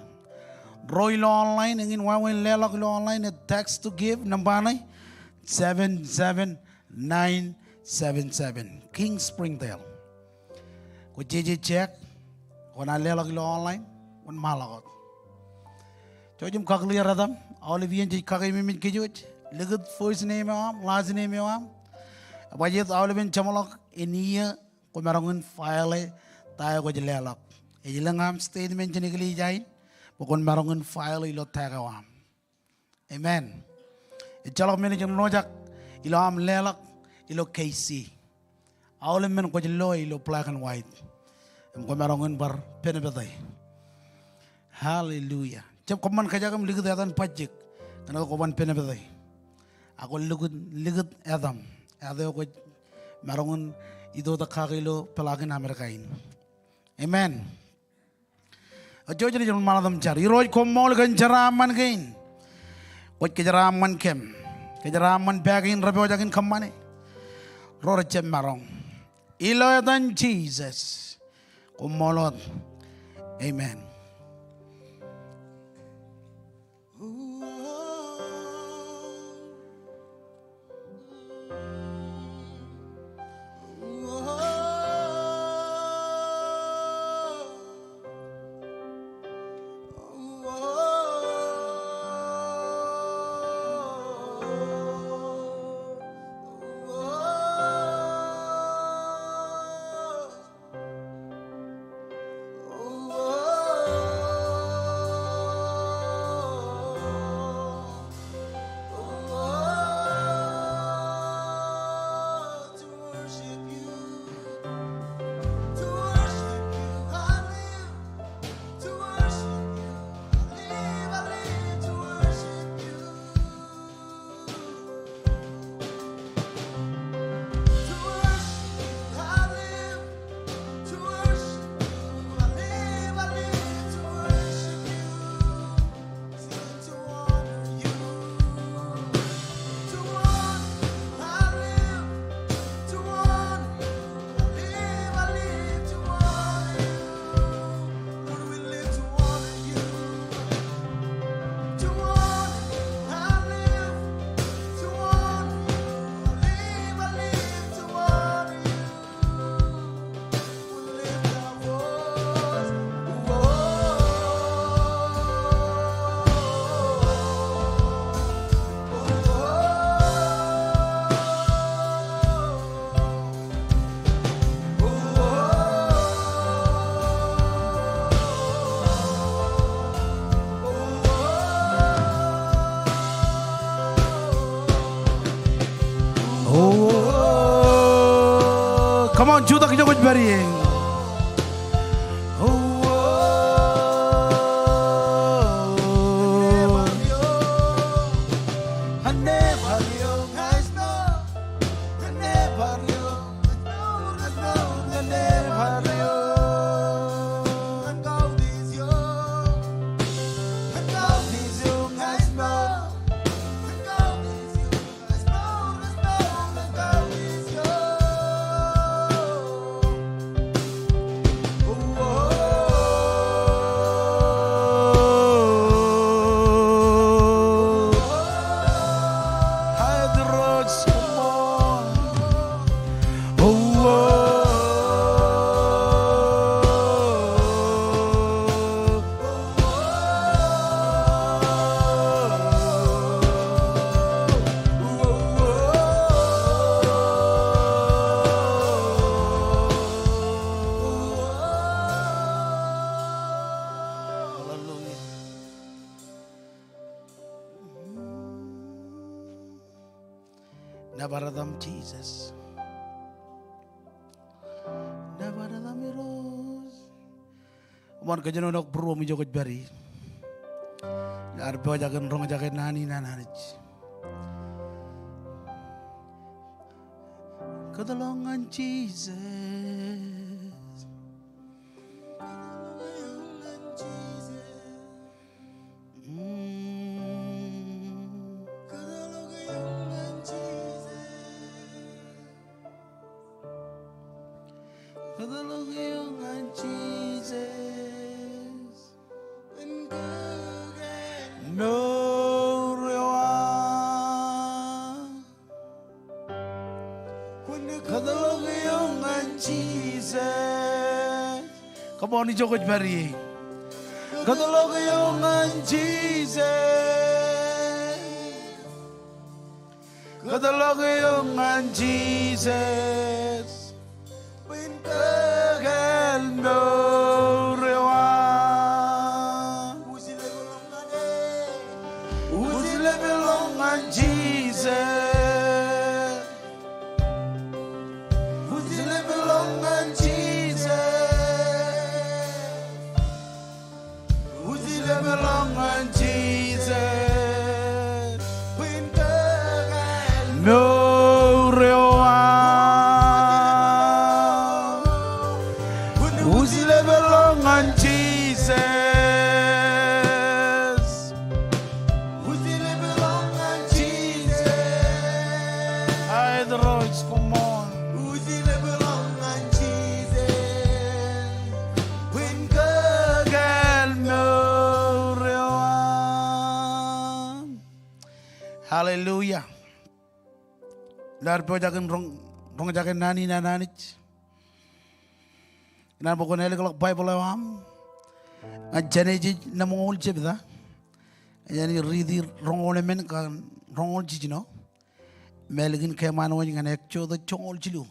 Roy lo online. Ingin wawin lelak lo online. Text to give. Nambanay. 77977 King Springdale. Ko JJ check. Ko na lela kilo online. Kon malakot. Chojum kakliya radam. Olivian jay kakay mimit kijot. Ligat first name am, last name am. Abayet Olivian chamalak iniya ko marangun file tayo ko jalelak. Ilang am statement jinikili jain. Pokon marangun file ilo tayo am. Amen. Ichalak manager nojak ilo am lelak ilo KC. Awal men ko jelo ilo black and white. Em ko marangun bar penebetay. Hallelujah. Jab koman kajagam ligut atan pajik. Kana ko ban penebetay. Ako ligut Adam. Ado ko marangun ido ta kakilo palagin Amerikain. Amen. Ajo jeni jon maladam char. Iroj ko mol gan jaraman gain. Wat kejaraman kem, kejaraman bagin rabi wajakin kamane, rora cem marong, ilo dan Jesus, kumolot, Amen. Come on, Judah kita kau beri. Let's go. Nabaradam Jesus. Nabaradam Rose. Umar kajan nak bro mi jogot bari. Arba jagan rong jagan nani nananich. Kadalongan Jesus. Kadalongan Jesus. No reward. Kadalongan Jesus. Come on, jogot bari. Kadalongan Jesus. Kadalongan Jesus. Again, no reward. Who's living long on Jesus? Who's living long on Jesus? Who's living long on Jesus? No reward. Who's living long on Jesus? Who's living long on Jesus? I the roads, come on. Who's living long on Jesus? When God no reward. Hallelujah. Larpo jagan rong jagan nani nananich. Nan pokok nela kalau Bible awam, ajane je namol je beda, ajane ridi rongol men kan rongol je no, melagin kayak mana wajib kan ekco tu congol cilu,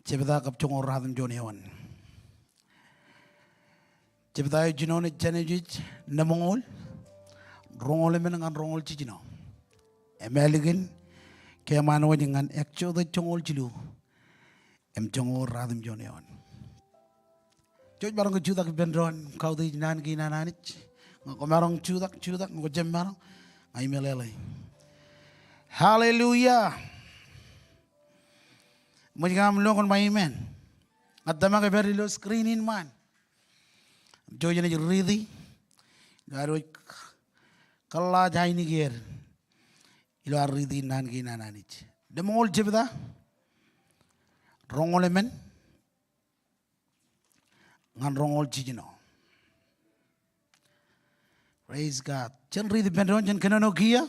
je beda kap congol radam jone wan, je beda je no ne jane je namol, rongol men kan rongol je no, melagin kayak mana wajib kan ekco tu congol cilu, congol radam jone wan. Jod barang kejudak bendron kau di nan gina nanit, ngako marang judak ngako jem marang, ngai melelai. Hallelujah. Mujigam longon mai men. Adama ke beri lo screenin man. Jojo ni ridi, garo kalla jai ni ger. Ilo ridi nan gina nanit. Demol jebda, rongole men. Ngan rongol cicino. Praise God. Jan ridi bendron jan kenano kia.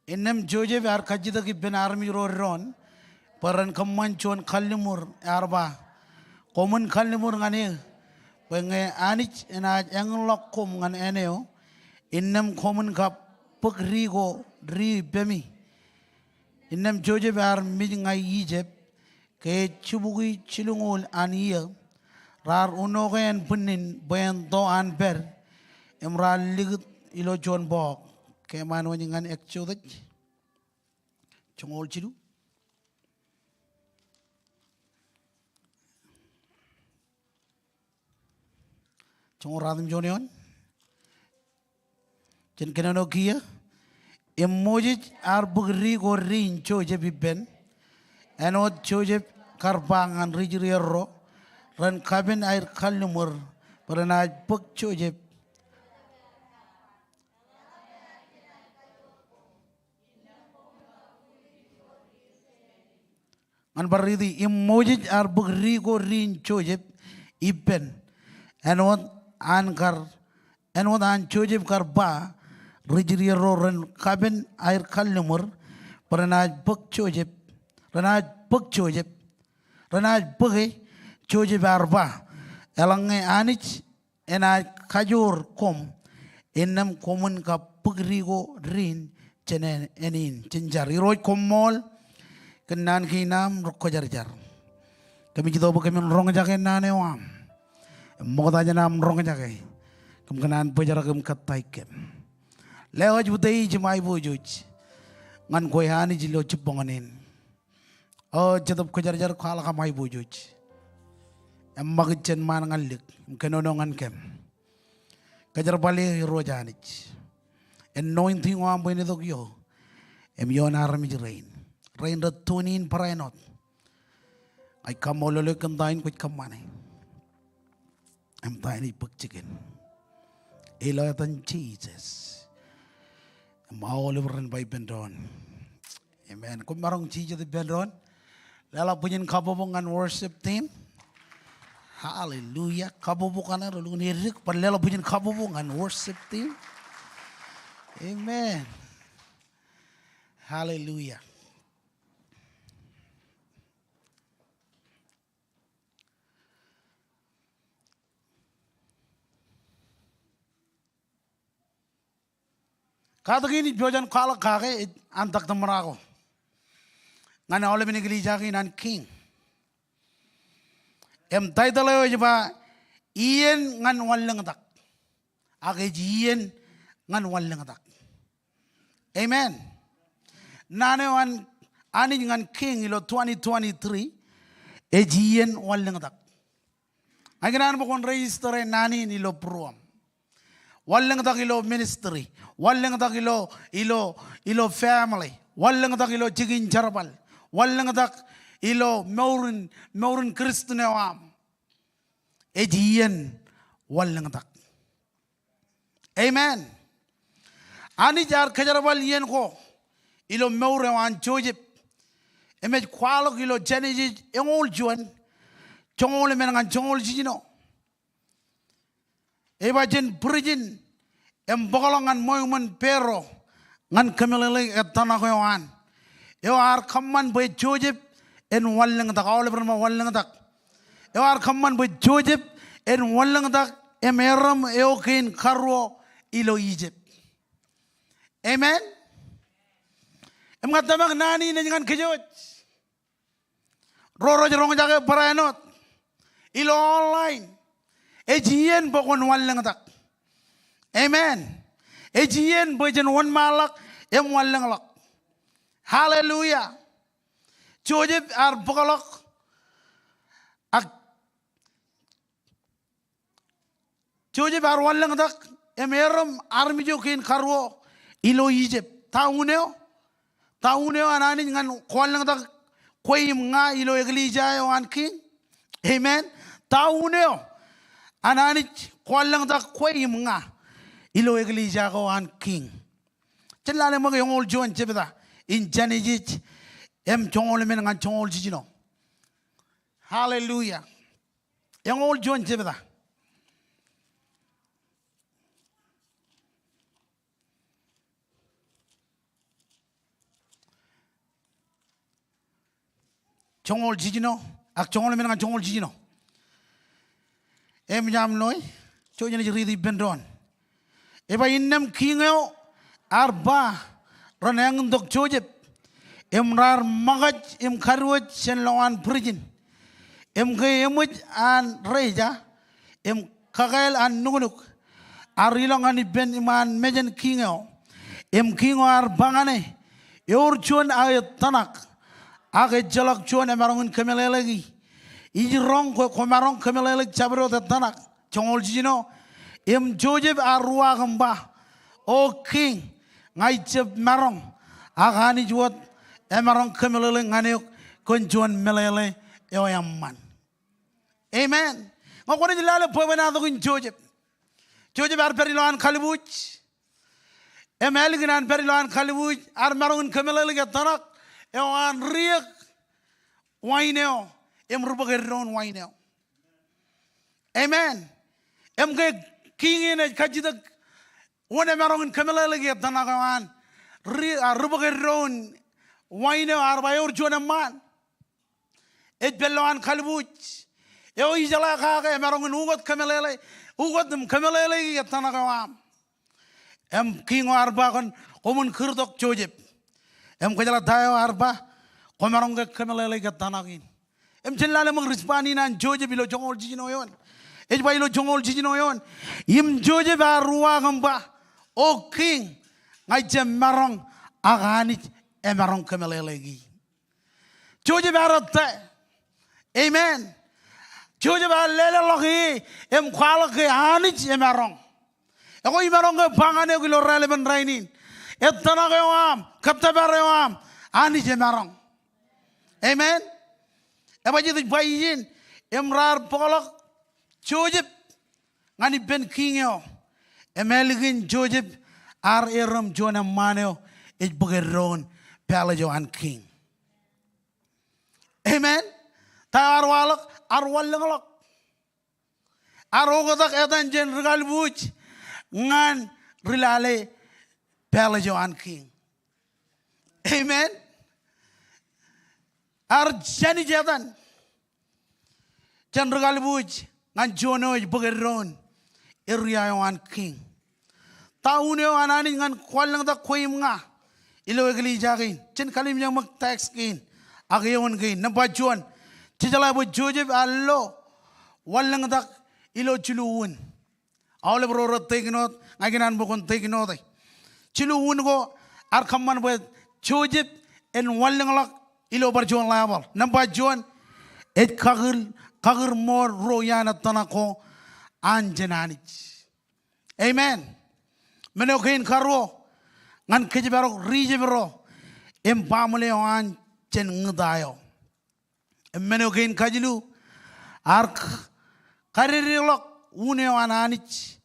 Innem joje biar kaji taki ben army ron peran kemancuan kalimur arba. Komen kalimur ngane, pengen anich ena yang lokum ngan eneo, innem komen kap pekrigo ri bemi, innem joje bar mijngai Egypt, ke cubugi cilungul ania, rar unogen punin bayan do an ber, emral ligut ilo John bok, ke manu ngan ekcodet, congol cilu. Congol radam joneon, jen kenano kia, emoji arbugri go rin choje biben, enot choje karbangan rijriero, ran kabin air kalumur, pernah pek choje. An baridi emoji arbugri go rin choje iben, enot ankar enod an chojib karba rijri roren kabin air kalumur pernah buk chojib pernah buk chojib pernah buke chojib arba elange anich ena kajur kom enam komun ka pugrigo rin cene enin cenjar iroj komol kenan kinam rokko jar. Kami kita bu kami rong jake nane wam. Mo ta janam rong jake. Kem kenan pejara kem katai kem. Leo jutei jemai bu juj. Ngan koi hani jilo ceponganin. Oh jatup ko jar kala kamai bu juj. Magicen man ngalik. Kenonongan kem. Kajar balik rojanich. Anointing wam bu ini tokyo. Yon armi rain. Rain the tunin parainot. I come all look and dine with come money. I'm tiny book chicken. Eloyatan Jesus. I'm all over and by Bendron. Amen. Kung marong cheese the Bendron. Lala punyin kabobangan worship team. Hallelujah. Kabobangan na rolong nirik. Lala punyin kabobangan worship team. Amen. Hallelujah. Katagini biojan kala kage antak tamarako. Ngana ole binigli jaki nan king. Em title yo jiba iyen ngan wallang tak. Age jiyen ngan wallang tak. Amen. Nane wan ani ngan king ilo 2023 e jiyen wallang tak. Aginan bokon register nani nilo pruam. Wallang tak ilo ministry. Wallang tak ilo family. Wallang tak ilo chicken charbal. Wallang tak ilo maurin Kristen awam. Ejian wallang tak. Amen. Ani jar kajarbal yen ko ilo maurin wan chojip. Emet kwalok ilo chaniji engol juan. Chongol menangan chongol jino. Eba jen prijin em bokolongan moyman pero ngan kamelele etana ko yan. Yo ar kamman boy jojib en wallang tak awle berma wallang tak. Yo ar kamman boy jojib en wallang tak emeram eokin karwo ilo Egypt. Amen. Em ngatamang nani nengan kejoj. Roro jerong jage paraenot. Ilo online. Ejien pokon wallang tak. Amen. Ejien bojen wan malak em wallang lak. Hallelujah. Jojib ar bokalok ak Jojib ar wallang tak em eram armi jokin karwo ilo Egypt. Tauneo anani ngan wallang tak koyim nga ilo eglija wan king. Amen. Tauneo anani wallang tak koyim nga ilo eglija ko an king. Chelale mo yung ol John chebeda in janijit em chongol men ngan chongol jino. Hallelujah. Yung ol John chebeda. Chongol jino ak chongol men ngan chongol jino. Em jam noy chonya ni ridi bendron. Eba innem kingeo arba ranang dok jojep emrar magaj em karwaj sen lawan prijin em ke emuj an reja em kagael an nugunuk arilang ani ben iman mejen kingeo em kingo ar bangane yor chuan ayat tanak age jalak chuan emarong kemelelegi ijrong ko komarong kemelelegi chabro tanak chongol jino em jojep arwa gamba o king ngai chep marong agani juat emarong kemelele ngane konjuan melele yoyamman. Amen. Ngakone jilale pwena to kun jojep ar periloan kalibuj emel ginan periloan kalibuj ar marong kemelele gatanak ewan riek waineo em rubageron waineo. Amen. Em ke king ene kajidak one marong kemelele gatanakan rubageron waineo arbayor jonaman et beloan kalbuj eo ijala ka marong ugot kemelele ugot dem kemelele gatanakan Em kingo arba kon komun khurdok Joseph. Em ko jala dayo arba komarong ke kemelele ke tanakin. Em jelale mang rispani nan Joseph ilo jongol jijino yon. Ejba ilo jongol jijino yon. Im Joseph arwa gamba. O king ngai jem marong aganit emarong kemelele gi. Joseph arotte. Amen. Joseph alele logi em kwala ke anit emarong. Eko imarong ke bangane ko lo relevant rainin. Etana ke wam, kapta bare wam, anit emarong. Amen. Eba jitu bayin emrar polok Joseph ngani ben kingyo. Emeligin Joseph ar eram jona maneo it bugeron palajo an king. Amen. Ta arwalak arwalangalak. Arogodak edan jen regal buj ngan rilale palajo an king. Amen. Ar jani jadan jen regal buj ngan jono bugeron area an king. Taunyo anani ngan kwalang da koim nga ilo egli jagin chen kalim yang mak tax kin agayon kin nabajuan tijala bo Joseph allo walang da ilo chuluun awle bro tegnot ngaginan bo kon tegnot chuluun go ar khamman bo Joseph en walang lak ilo barjuan labal nabajuan et kagir mor royana tanako anjenanich. Amen. Menokin karo ngan kejibaro rijibaro empamule wan chen ngdayo. Menokin kajilu ark karirilok une wan anich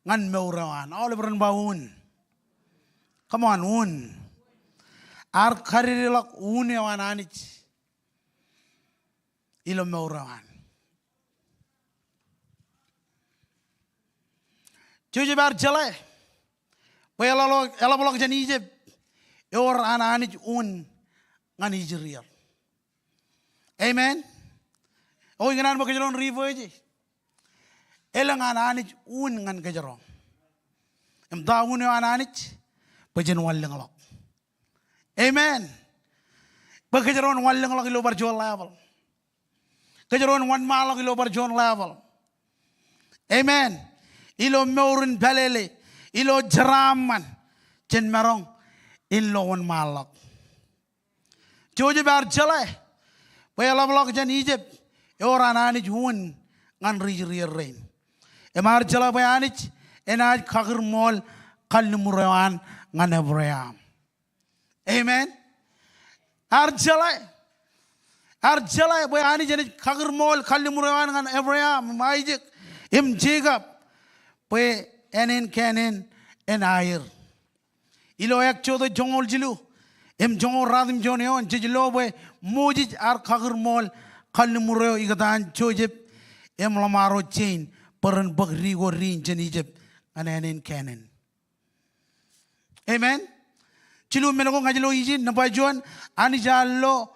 ngan meurawan all beren baun. Come on un. Ark karirilok une wan anich ilo meurawan. Joseph bar jale. Ela bolok jan Egypt. Yor ananich un ngan Israel. Amen. O inganan mo kajaron rivo eji. Ela ananich un ngan kajaron. Em daun yo ananich pajen wallang lok. Amen. Pagkajaron wallang lok ilo barjual level. Kajaron wan malak ilo barjual level. Amen. Ilo meurin balele. Ilo jeraman jen merong ilo wan malak. Joseph bar jale. Payala blok jen Egypt. Orang anich hun ngan rijir rain. Emar jala bayanich enaj kagir mol kalnumurewan ngan Abraham. Amen. Arjale bayanich enaj kagir mol kalnumurewan ngan Abraham. Isaac im Jacob. Pay enin kenen en air. Ilo ek chodo jongol jilu. Em jongol radim joneon jijilo boy mojij ar kagir mol kalnumureo igatan Joseph em lamaro chain peran bagrigo rin jen Egypt anenin kenen. Amen. Jilu menoko ngajilo izin nabajuan anijar lo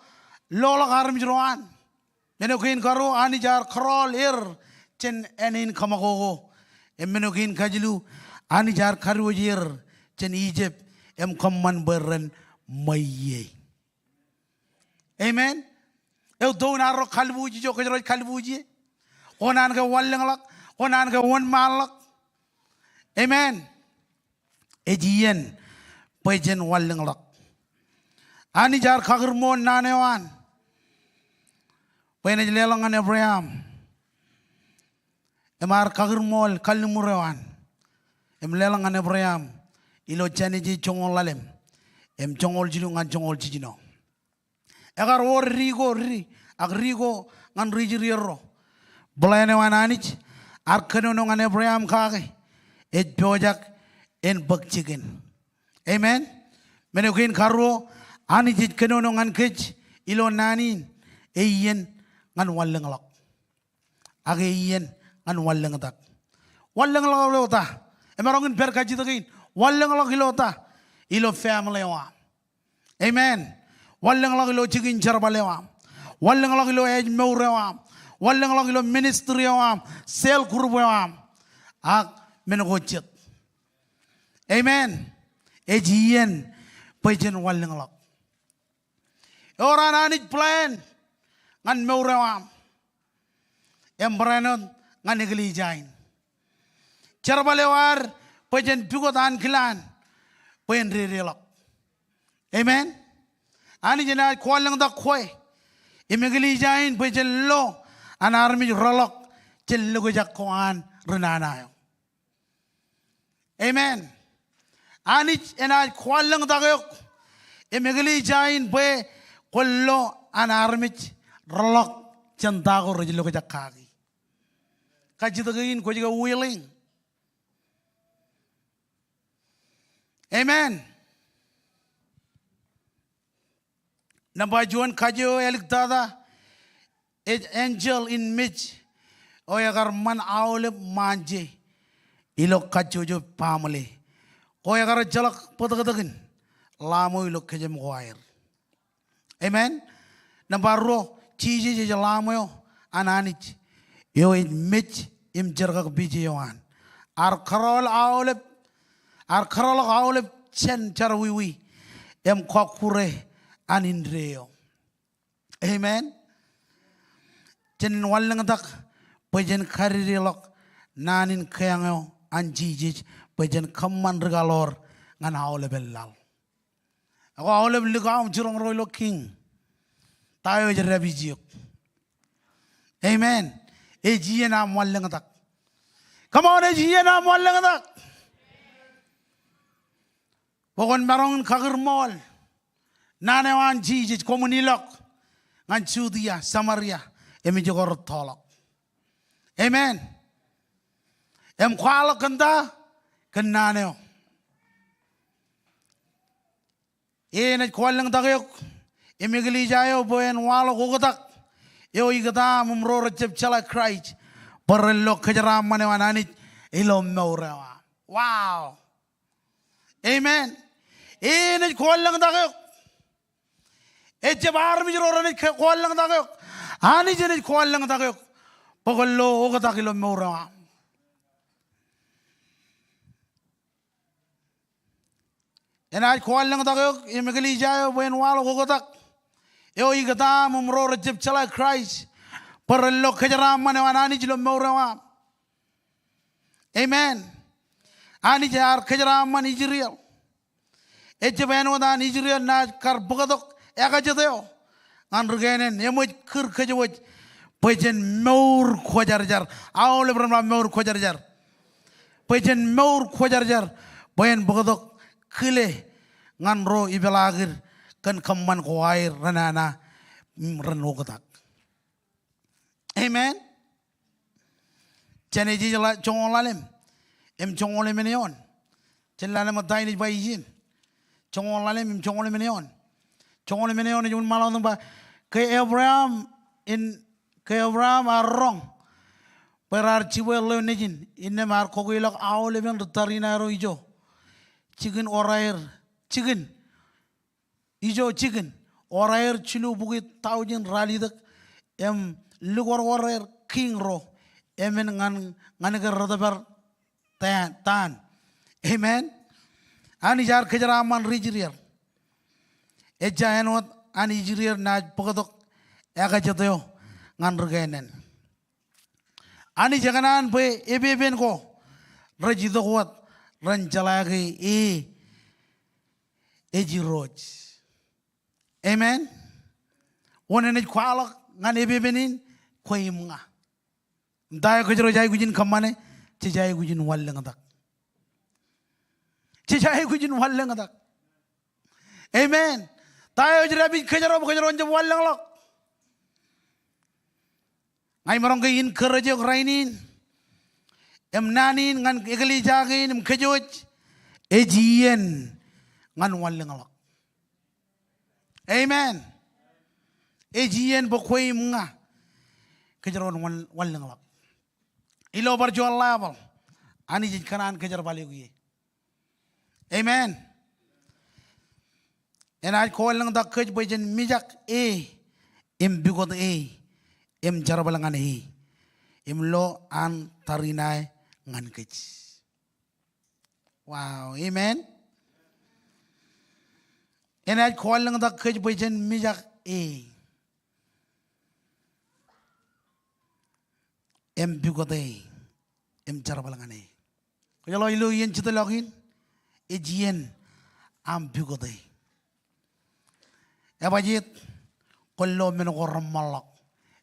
la karam jroan. Menokin karo anijar krol chen enin kamagogo. Menokin kajilu anijar karwajir chen Egypt em kamman beren maye. Amen. Eu don arro kalbuji jo kajro kalbuji. Onan ka wallang lak, onan ka wan malak. Amen. Ejian pajen wallang lak. Anijar kagir mon nanewan. Pene lelangan Abraham. Emar kagir mol kalnumurewan. Em lelangan Abraham. Ilo chaniji chongol lalem. Em chongol jilu ngan chongol jijino. Agar war rigo ngan rijiriro. Belane wananich arkano ngan Abraham kage. Et pojak en bakchigen. Amen. Menokin karo anijit kano ngan kech ilo nanin eyen ngan wallang lak. Age eyen ngan wallang tak. Wallang lak lota. Emarongin berkaji takin. Wallang lak lota. Ilo family wa. Amen. Wallang lak ilo chikin charbalewa. Wallang lak ilo ej meurewa. Wallang lak ilo ministry wa. Sel kurbewa. Ak menogochet. Amen. Ejien pajen walling lok. Orang anit plan ngan meurawam. Embranon ngan igli jain. Cara balewar pajen pigotan kilan pajen rirelok. Amen. Ani jena kualang dak kue. Imigli jain pajen lo anarmi rolok cellugo jakkoan renanayo. Amen. Ani ena kualang dak yok. Imigli jain pe kollo anarmi rolok centago rojillo jakkagi. Kajitagain ko jiga willing. Amen. Nabajuan kajo eliktada angel in midge o yagar man awle manje ilok kajo jo pamale o yagar jalak potagadakin lamo ilok kejem wair. Amen. Nabaro chiji je lamo yo ananich yo in midge im jargak biji yoan ar karol awle chen charwiwi em kwakure anindreo. Amen. Jen wallang dak pajen karirelok nanin kayangyo anjijij pajen kaman regalor ngan awle bellal. Ako awle belligam jurong roilo king. Tayo jerabijiyok. Amen. Ejien am wallang dak. Come on, ejien am wallang dak. Pokon marong kagirmol. Nanewan jijij komunilok ngan Judea Samaria emi jogor tolok. Amen. Em kwalo kanda kenaneo. Ene kwalang dagayok emi gili jayo boyen walo gogotak. Yo igata mumro recep chala Christ perlok kejaram manewan anit ilom meurewa. Wow. Amen. Ene kwalang dagayok Ejabar mijroran it kwalang dagayok. Ani jenit kwalang dagayok. Pagolo ogatakilo mura. Enaj kwalang dagayok imigli jayo buen walo ogatak. Yo igata mumro recep chala Christ. Perlo kejaram manewan ani jilo mura. Amen. Ani jar kejaram man Israel. Ejaben wadan Israel na kar bogadok. Eka jateo anrugenen yemuj kir kejewoj pajen meur khojarjar awle brama meur khojarjar pajen meur khojarjar pajen bogodok kile nganro ibelagir kan kamman khoair ranana ranogotak. Amen. Chane jila chongolalem em chongolemenion chelane mataini baijin chongolalem em chongolemenion Chongon meneon jun malang ba ke Abraham arong perar ciwel nejin inne mar kogilak awle ben tarina ro ijo chicken orair chicken ijo chicken orair chilu bugit taujin ralidak em lugor orair king ro emen ngan ke radabar tan. Amen. Ani jar kejaraman rijrier Eja enot an Israel na pokotok eka jateo nganrugenen. Ani jaganan pe ebeben ko rajito kuat ranjalagi ejiroj. Amen. Wonen kwalak ngan ebebenin koimnga. Daya kujero jai kujin kamane cijai kujin wallengadak. Cijai kujin wallengadak. Amen. Tayo jerabi kejaro jam walang lok. Ngai marong kain kerja rainin. Em nanin ngan egli jagin em kejoj. Ejien ngan walang lok. Amen. Ejien pokoi mga kejaro walang lok. Ilo berjual labal. Ani jin kanan kejar balik gue. Amen. Enaj kolang dak kej bajen mijak im bigot im jarabalangan im lo an tarinai ngan kej. Wow, amen. Enat kual lang tak kaj bajan mijak em bugode em cara balangane. Kalau ilu yen cita login ejien am bugode. Ya bajit kalau menogor malak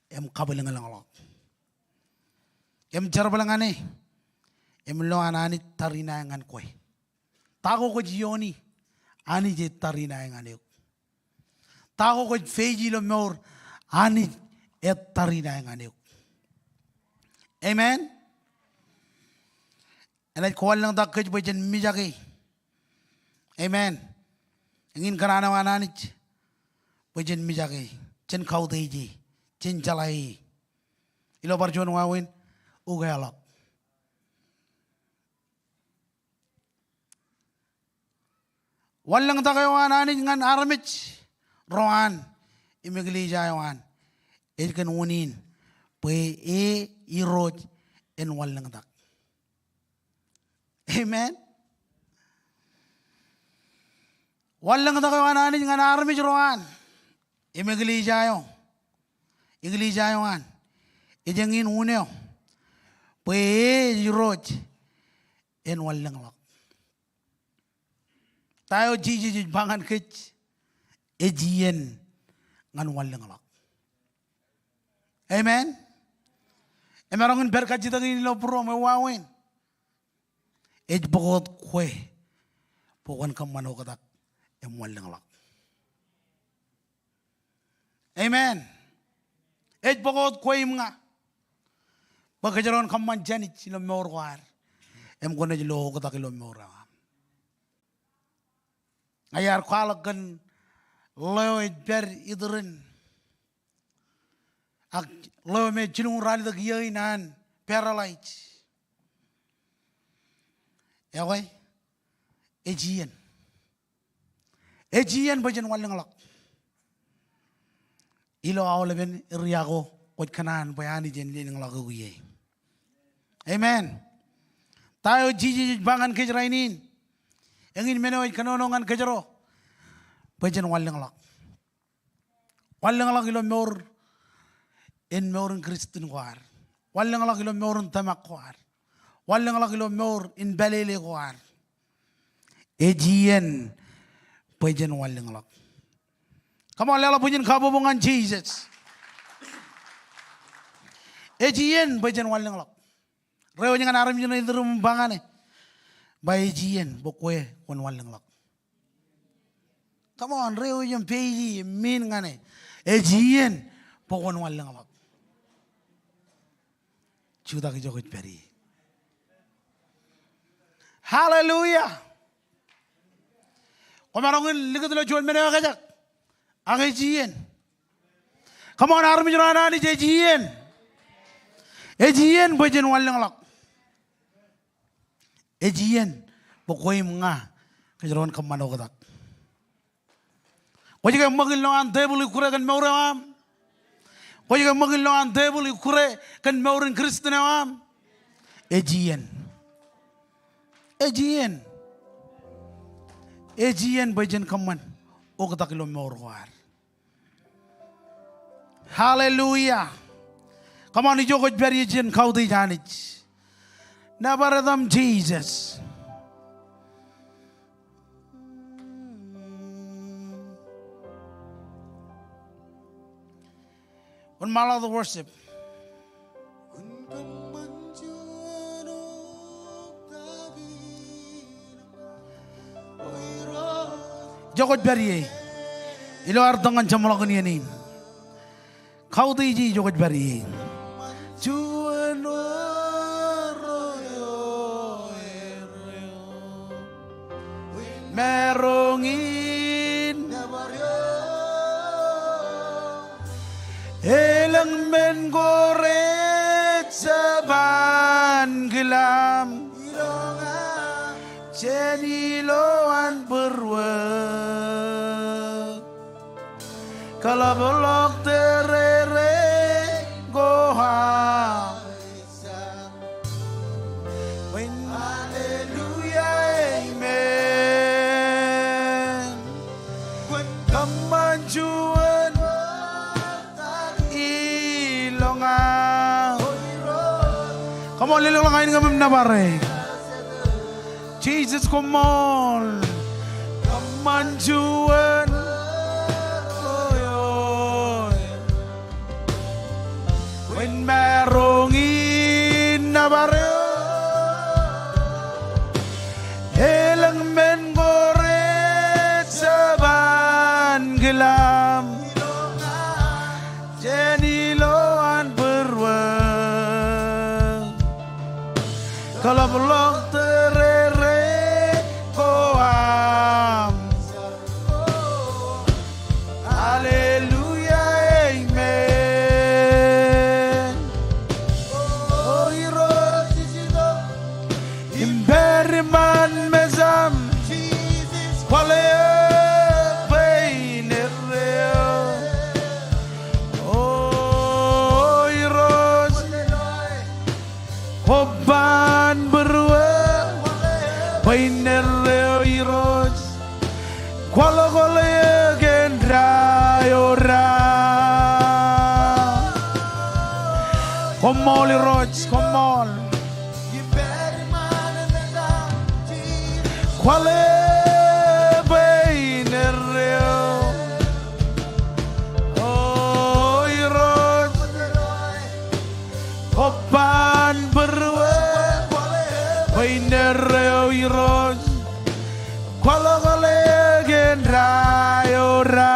em kabelangalak. Em cara balangane em lo anani tarina ngan koi. Tago ko jioni ani je tarina ngan yuk. Tago ko feji lo mor ani et tarina ngan yuk. Amen. Enat kual lang tak kaj bajan mijaki. Amen. Ingin karana wananich bajan mijaki. Chen kau teji, chen jalai. Ilo barjuan wawin ugayalak. Walang takay wananich ngan aramich roan imigli jayawan. Ikan unin pe iroj en walang tak. Amen. Walang takay wananich ngan aramich roan imigli jayo. Igli jayawan. Ijangin unyo pe iroj en walang lak. Tayo jiji bangan kech ejien ngan walang lak. Amen. Emarongin berkat jita ngin lo pro me wawin. Ej bokot kwe pokon kamano katak em walang lak. Amen. Ej bokot kwe mga pagkajaron kaman janit sila meorwar em kona jilo katak ilo meorwar. Ayar kwalakan lo ber idrin ak lo me jinung rali da giyinan paralyzed yawai ejian bajan walang lak ilo awleben riyago kot kanan bayani jen linang lagu ye. Amen. Tayo jiji bangan kejrainin Engin menoy kanonongan kajaro. Bajan walang lak. Walang lak ilo meur in meurun Kristen kuar. Walang lak ilo meurun tamak kuar. Walang lak ilo meur in balele kuar. Ejien bajan walang lak. Kamu lala punya kabubungan Jesus. Ejien bajan walang lak. Reo nyangan aram jena idrum bangane. Bayijian bokwe kon walang lak. Come on, reo yung peji min ngane. Ejian pokon walang lak. Chuda ki jokot peri. Hallelujah. Komarongin ligat lo jual mena kajak. Agejian. Come on, armi jurana ni ejian. Ejian bajan walang lak. Ejian pokoi mga kajaron kamano katak. Wajib kau magil loan table ikure kan mauram. Wajib kau magil loan table ikure kan maurin Kristen am. Ejian bajan kaman o katak lo maurwar. Hallelujah. Come on, ijokot beri ejian kau di janich. Nabaradam Jesus. One mile of the worship. Jokot beri. Ilo ardangan jamalakan yanin. Kau tiji jokot beri. Merongin elang men goret saban gelam jeniloan berwek kalau bolok terere goha hallelujah Come on, lilo lang kain ng nabare. Jesus, come on. Come on, Juan. When merong inabare. Elang men goret saban gelam. Jeniloan berwang. Kalau belum terere koam. Haleluya, amen. Oh, iro sisido. Imberiman mezam. Kwale peinereo. Oh, iro Hoban berwa Painereo iros Kwala kwala gendra yora Come on iros, come on Kwala painereo Oh iros Hoban berwa Painereo iros Kwala kwala gendra yora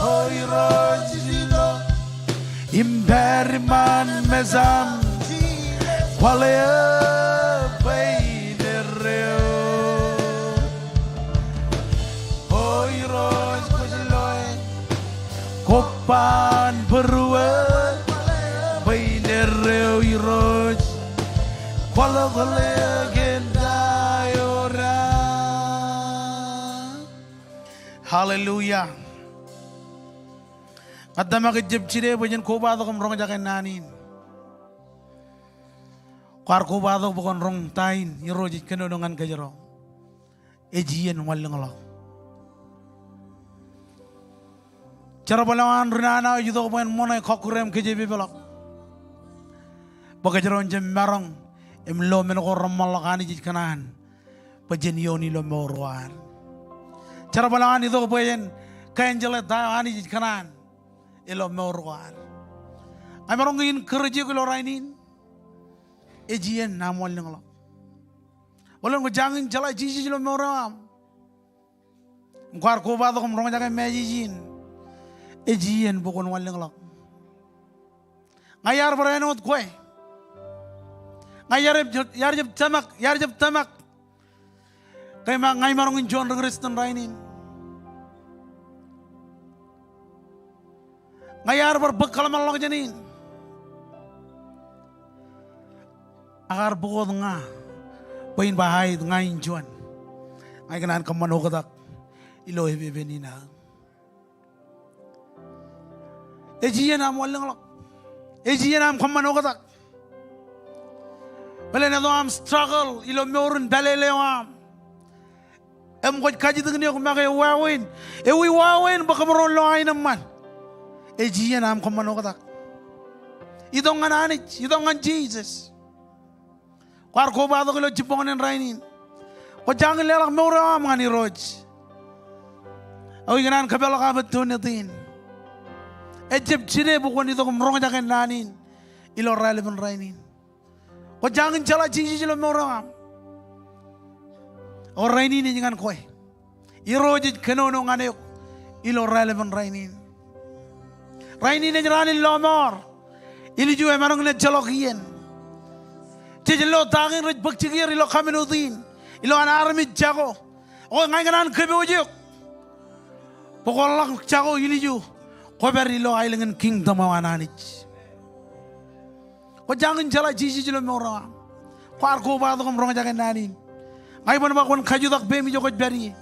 Oh iros Imberiman mezam Kwala painereo Oh iros kujeloy Kopan berwa Painereo iros Kwala kwala gendra yora Hallelujah. Kadda makijib chire bajan kubado kam rong jaken nanin. Kwar kubado bukon rong tain irojit kenodongan kajero. Ejian walengalo. Cara balawan renana judo kemen monai kokurem kejebi belok. Bagajaron jem marong emlo menoko ramalakani jit kanan. Bajen yoni lo morwan. Cara balawan itu kemen kain jelet dayani jit kanan. Elo morwan. Ay marong ngin kerja ko lorainin. Ejian namwal ngalo. Walang ko jangin jala jiji lo morwam. Kwar kubado kam rong jaken mejijin. Ejian bukon walang lak. Ngayar berenot kue. Ngayar jab tamak. Kaya ngay marong injon regrestan rainin. Ngayar berbekal malak janin. Agar bukod nga. Pain bahay nga injon. Ngay kanan kamanokadak. Ilo hebebenina. Ejian am walang lak. Ejian am kamanokadak. Wala na am struggle. Ilo meurun balelewam. Em ko kaji dengan ko makay wawin. Ewi wawin baka maron loay naman. Ejian am kamanokadak. Idong ananit. Idong an Jesus. Kwar ko ba ko lo jipongan rainin. Ko jangan lelak meuram ngani roj. Awi ganan kabela ka betun natin. Ejib chire bukon ito kum rong jaken nanin. Ilo relevant rainin. Ko jangan jala jiji lo meuram. O rainin ni jangan koy. Irojit kenono ngane ilo relevant rainin. Rainin ni ranin lomor. Ili juwe marong na jalokien. Jelo tagin roj bakchigir ilo kamenudin. Ilo anarmit jago. O ngay ganan kebujik. Pokok jago ili ju. Ko beri lo ailengan kingdom awananich. Ko jangan jala jiji jelo mora. Ko arko ba do kom rong jagan nanin. Ngay bon ba kon kajudak be mi jogo beri.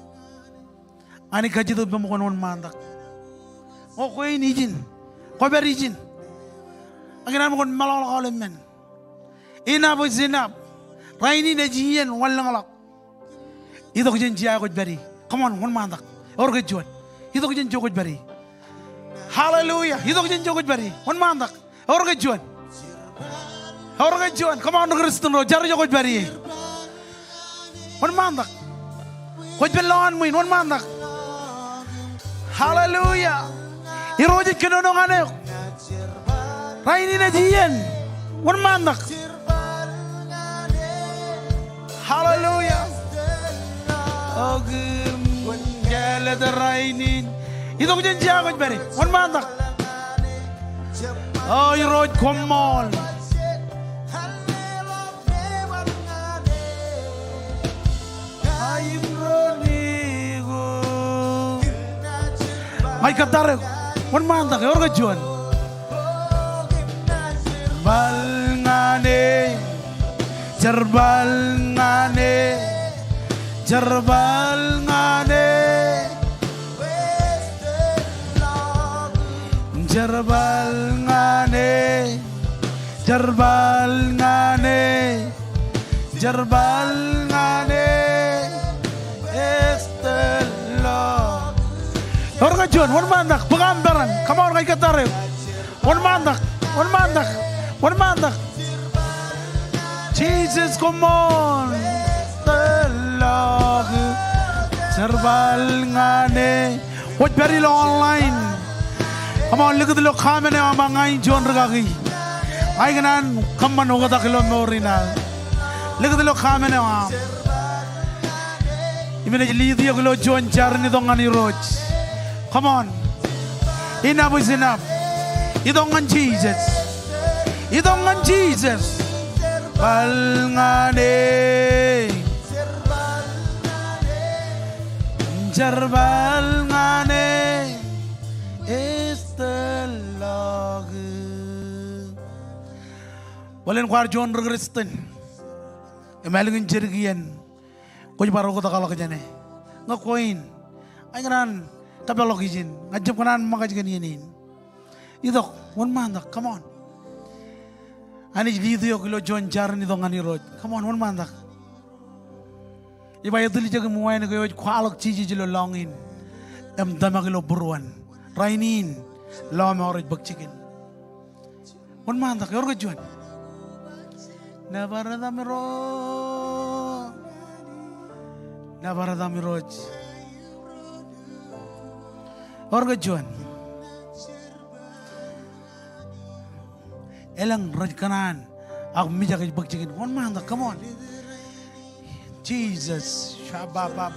Ani kajudak be mo kon on mandak. O ko ini jin. Ko beri jin. Aginan mo kon malala ko lemen. Ina bo zinab. Raini na jiyen walang alak. Ito ko jen jiya ko beri. Come on, on mandak. Or ko juan. Ito ko jen jogo beri. Hallelujah. Ito ko jen jogo beri. On mandak. Orang kejuan. Orang kejuan. Come on Kristen ro jar jo koj bari. Wan mandak. Koj belon muin wan mandak. Hallelujah. Iroji kenonongane. Raini na jiyen. Wan mandak. Hallelujah. Ogum gele the rainin. Itu kujen jago bari. Wan mandak. Oh, iroj komol. Ay katare, wan mandak orang kejuan. Balngane, jerbalngane, jerbalngane, jerbalngane, jerbalngane, jerbalngane, Estela. Orang kejuan, wan mandak, pengambaran. Kamu orang ikat tarif. Wan mandak, wan mandak, wan mandak. Jesus, come on. Telah serbal ngane. What very long online. Come on, look at the look. Kami ni amang ngayon John regagi. Ay ganan, kaman ugat akilo morinal. Look at the look. Kami ni amang. Imene jeli akilo John charni dongani roj. Come on. Enough is enough. Idongan Jesus. Idongan Jesus. Balngane. Jarbalngane. Estelag. Walen kwar John Kristen. Emalingin jergian. Kau baru kota kalau kejane. Ngakoin. Ayo tapi lo izin, ngajak kanan makanya gini. Itu, one mandak, come on. Ani jadi itu yo kilo John Jaran itu ngani road, come on, one mandak. Iba itu lihat kemuain kau kualok cici jilo longin, dama kilo buruan, rainin, lo mau orang bakcikin. One mandak, orang kejuan. Nabarada miroj. Orang kejuan, elang rajkanan, aku mijak bakcikin, on mana, come on, Jesus, shababa,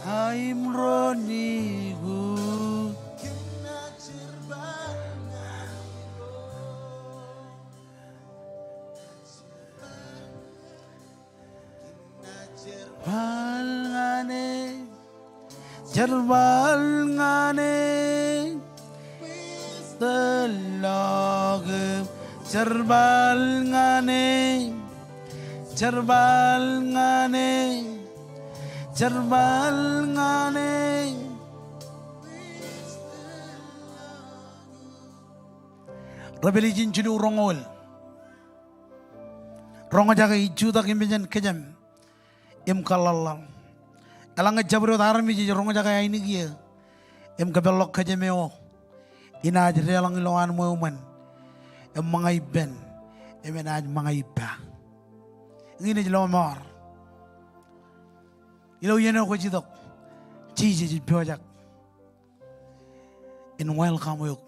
I'm Ronigu. Balngane, jerbalngane, telag, jerbalngane, jerbalngane, jerbalngane. Rebeli jinjuli urongol, rongo jaga hiju tak impian kejam. Em kalalal, elang ngejabro tarmi jadi rongo jaga ini dia, em kabelok kaje meo, ina aja elang iloan mueman, em mangai ben, em ina aja mangai ba, ini jelo mor, ilo yeno ko jidok, cici jadi pojak, in welcome yuk,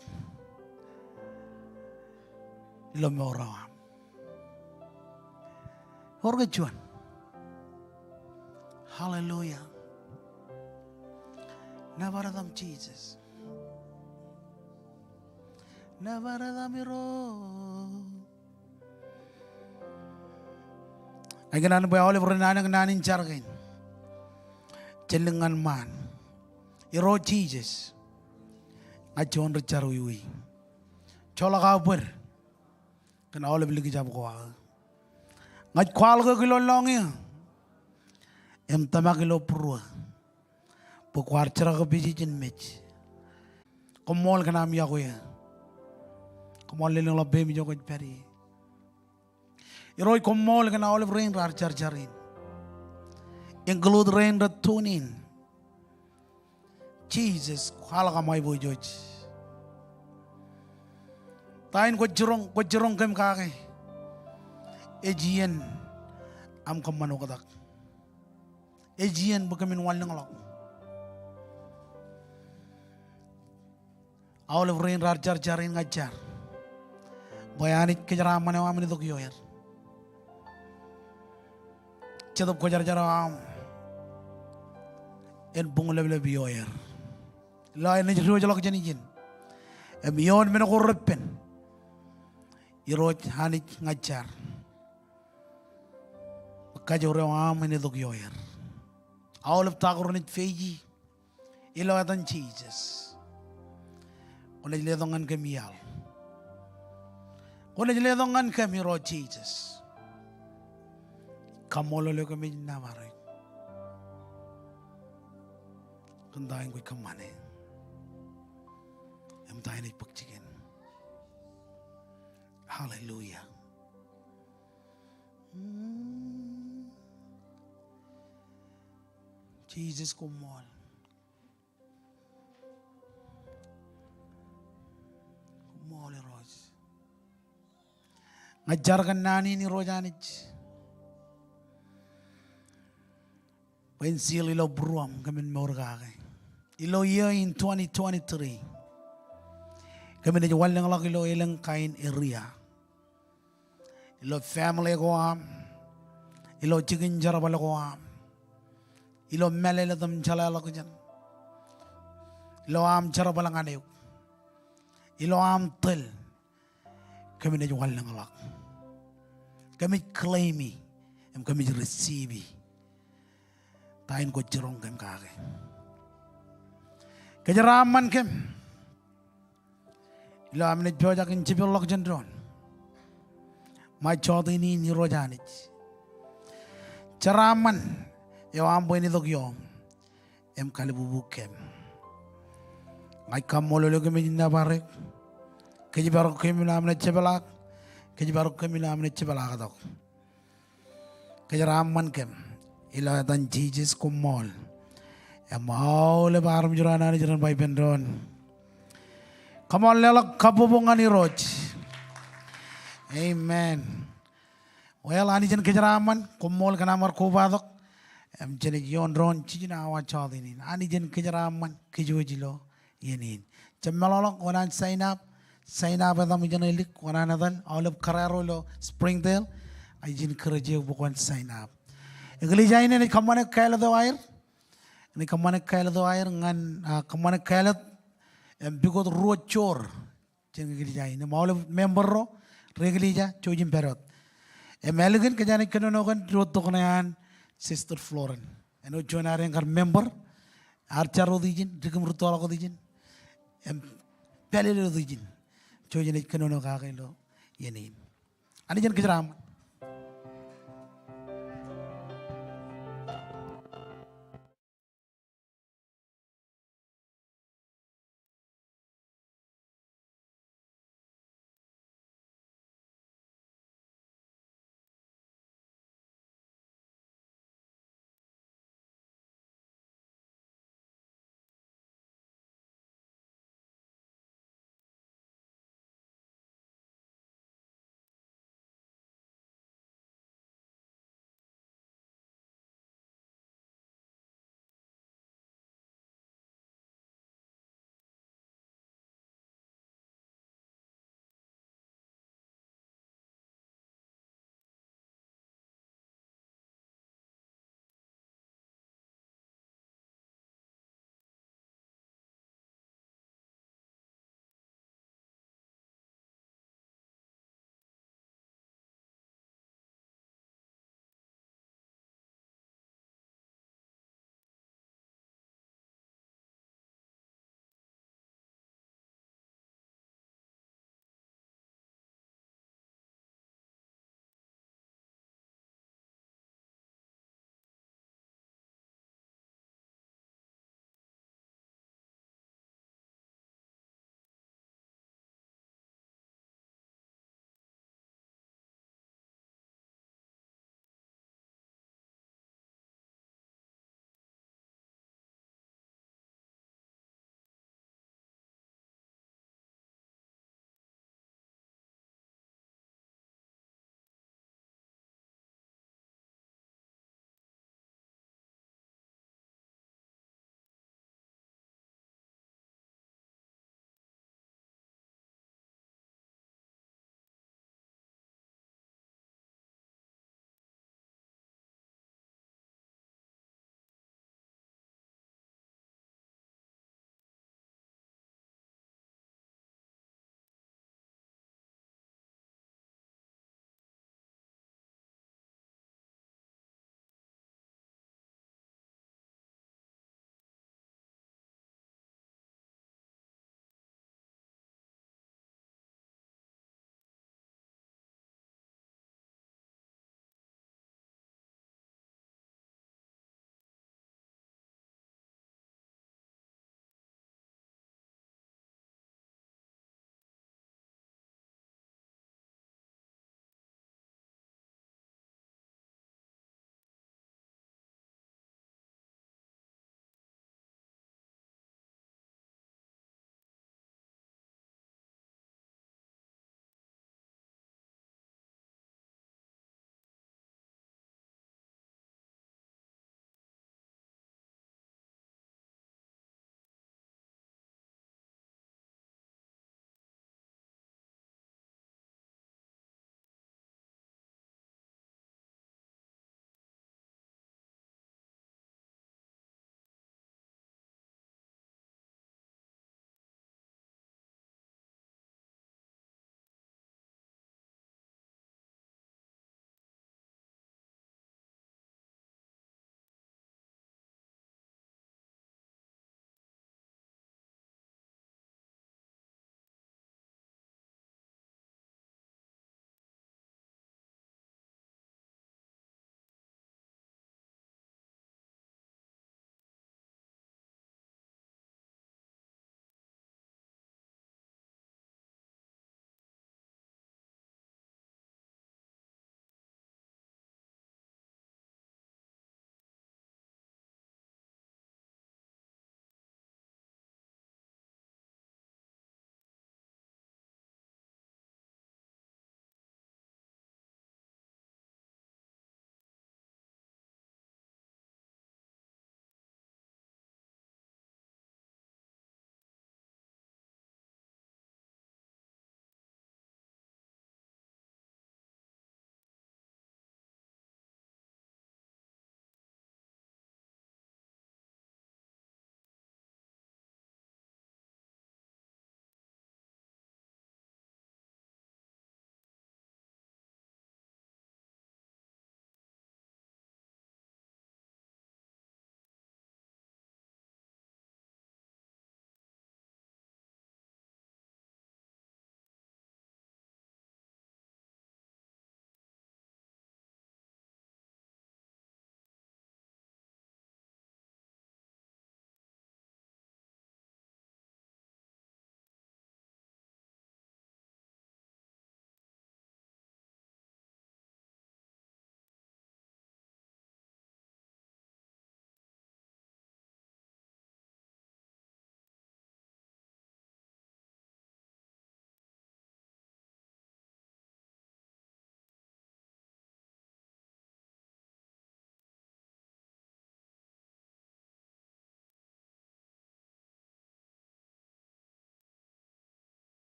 ilo moram, orga cuan. Hallelujah. Nabaradam Jesus. Nabaradamiro. Ay ganan ba olive renanang nanin chargain. Celengan man. Iro Jesus. Ngajon recharuyui. Chola kabur. Kana olive ligi jab ko. Ngaj kwal ko kilolong em tamakilo purwa pokwar chara ko biji jin mech komol kana mi ako ya komol le lo be mi jogo peri iroi komol kana olive rain rar char charin include rain the tuning. Jesus, hala ka may boy George. Tain ko jirong kem kake. Ejian am kam manukadak. Ejian bakamin wal nang lak. Olive rain jar jarin ngajar. Bayanit kejaraman yang amin itu kyoyer. Cetup ko jar-jaram en bungule biyoyer la en jiro jalo jani jin e biyon men ko reppen iroj hanit ngajar kajo rewa men do yoyer all of tagronit feji ilo atan Jesus ole le dongan kemial ole le dongan kemiro Jesus kamolo le kami namare kandain ko kamane am tayo ni pagchikin hallelujah Jesus kumol Roj ngajar kan nani ni Rojanich pensil ilo bruam kamin morgake ilo year in 2023 kamin na walang lak ilo ilang kain area ilo family ko am ilo chicken jarabala ko am ilo melele tam chalala ko jan ilo am jarabala nganayo ilo am tel kamin na walang lak kami claimi kami receive tain ko jirong kem kake kejaraman kem ilo amne joja kin cibilok jendron ma chodi ni rojanich ceraman yo ambo ini dogyo em kalibubu kem ngai kamolo lo kem na barek kejibar kem na amne cebelak kejibar kem na amne cebelak dok kejaraman kem ila dan Jesus kumol mau le barum jurana ni juran bai pendron kamol lelak kabubungan ni roj amen well ani jen kejaraman kumol kana mar kubadok em jen yon ron chijina awa chadini ani jen kejaraman kejojilo yenin jamalolok wanan sign up adam jen elik wanan adan olive carrero lo springdale ai jen kerja bukan sign up Iglesia ini kamane kaila do air, ini kamane kaila do air ngan kamane kaila bigot ruocor, jeng iglesia ini mau member ro iglesia cojim perot. Emelgen kejane kenonogan roto kenayan Sister Floren, eno joinare ngar member archer ro dijin, digum rutola ko dijin, pelele ro dijin, cojine kenono kakelo yenin. Ani jen kejaram.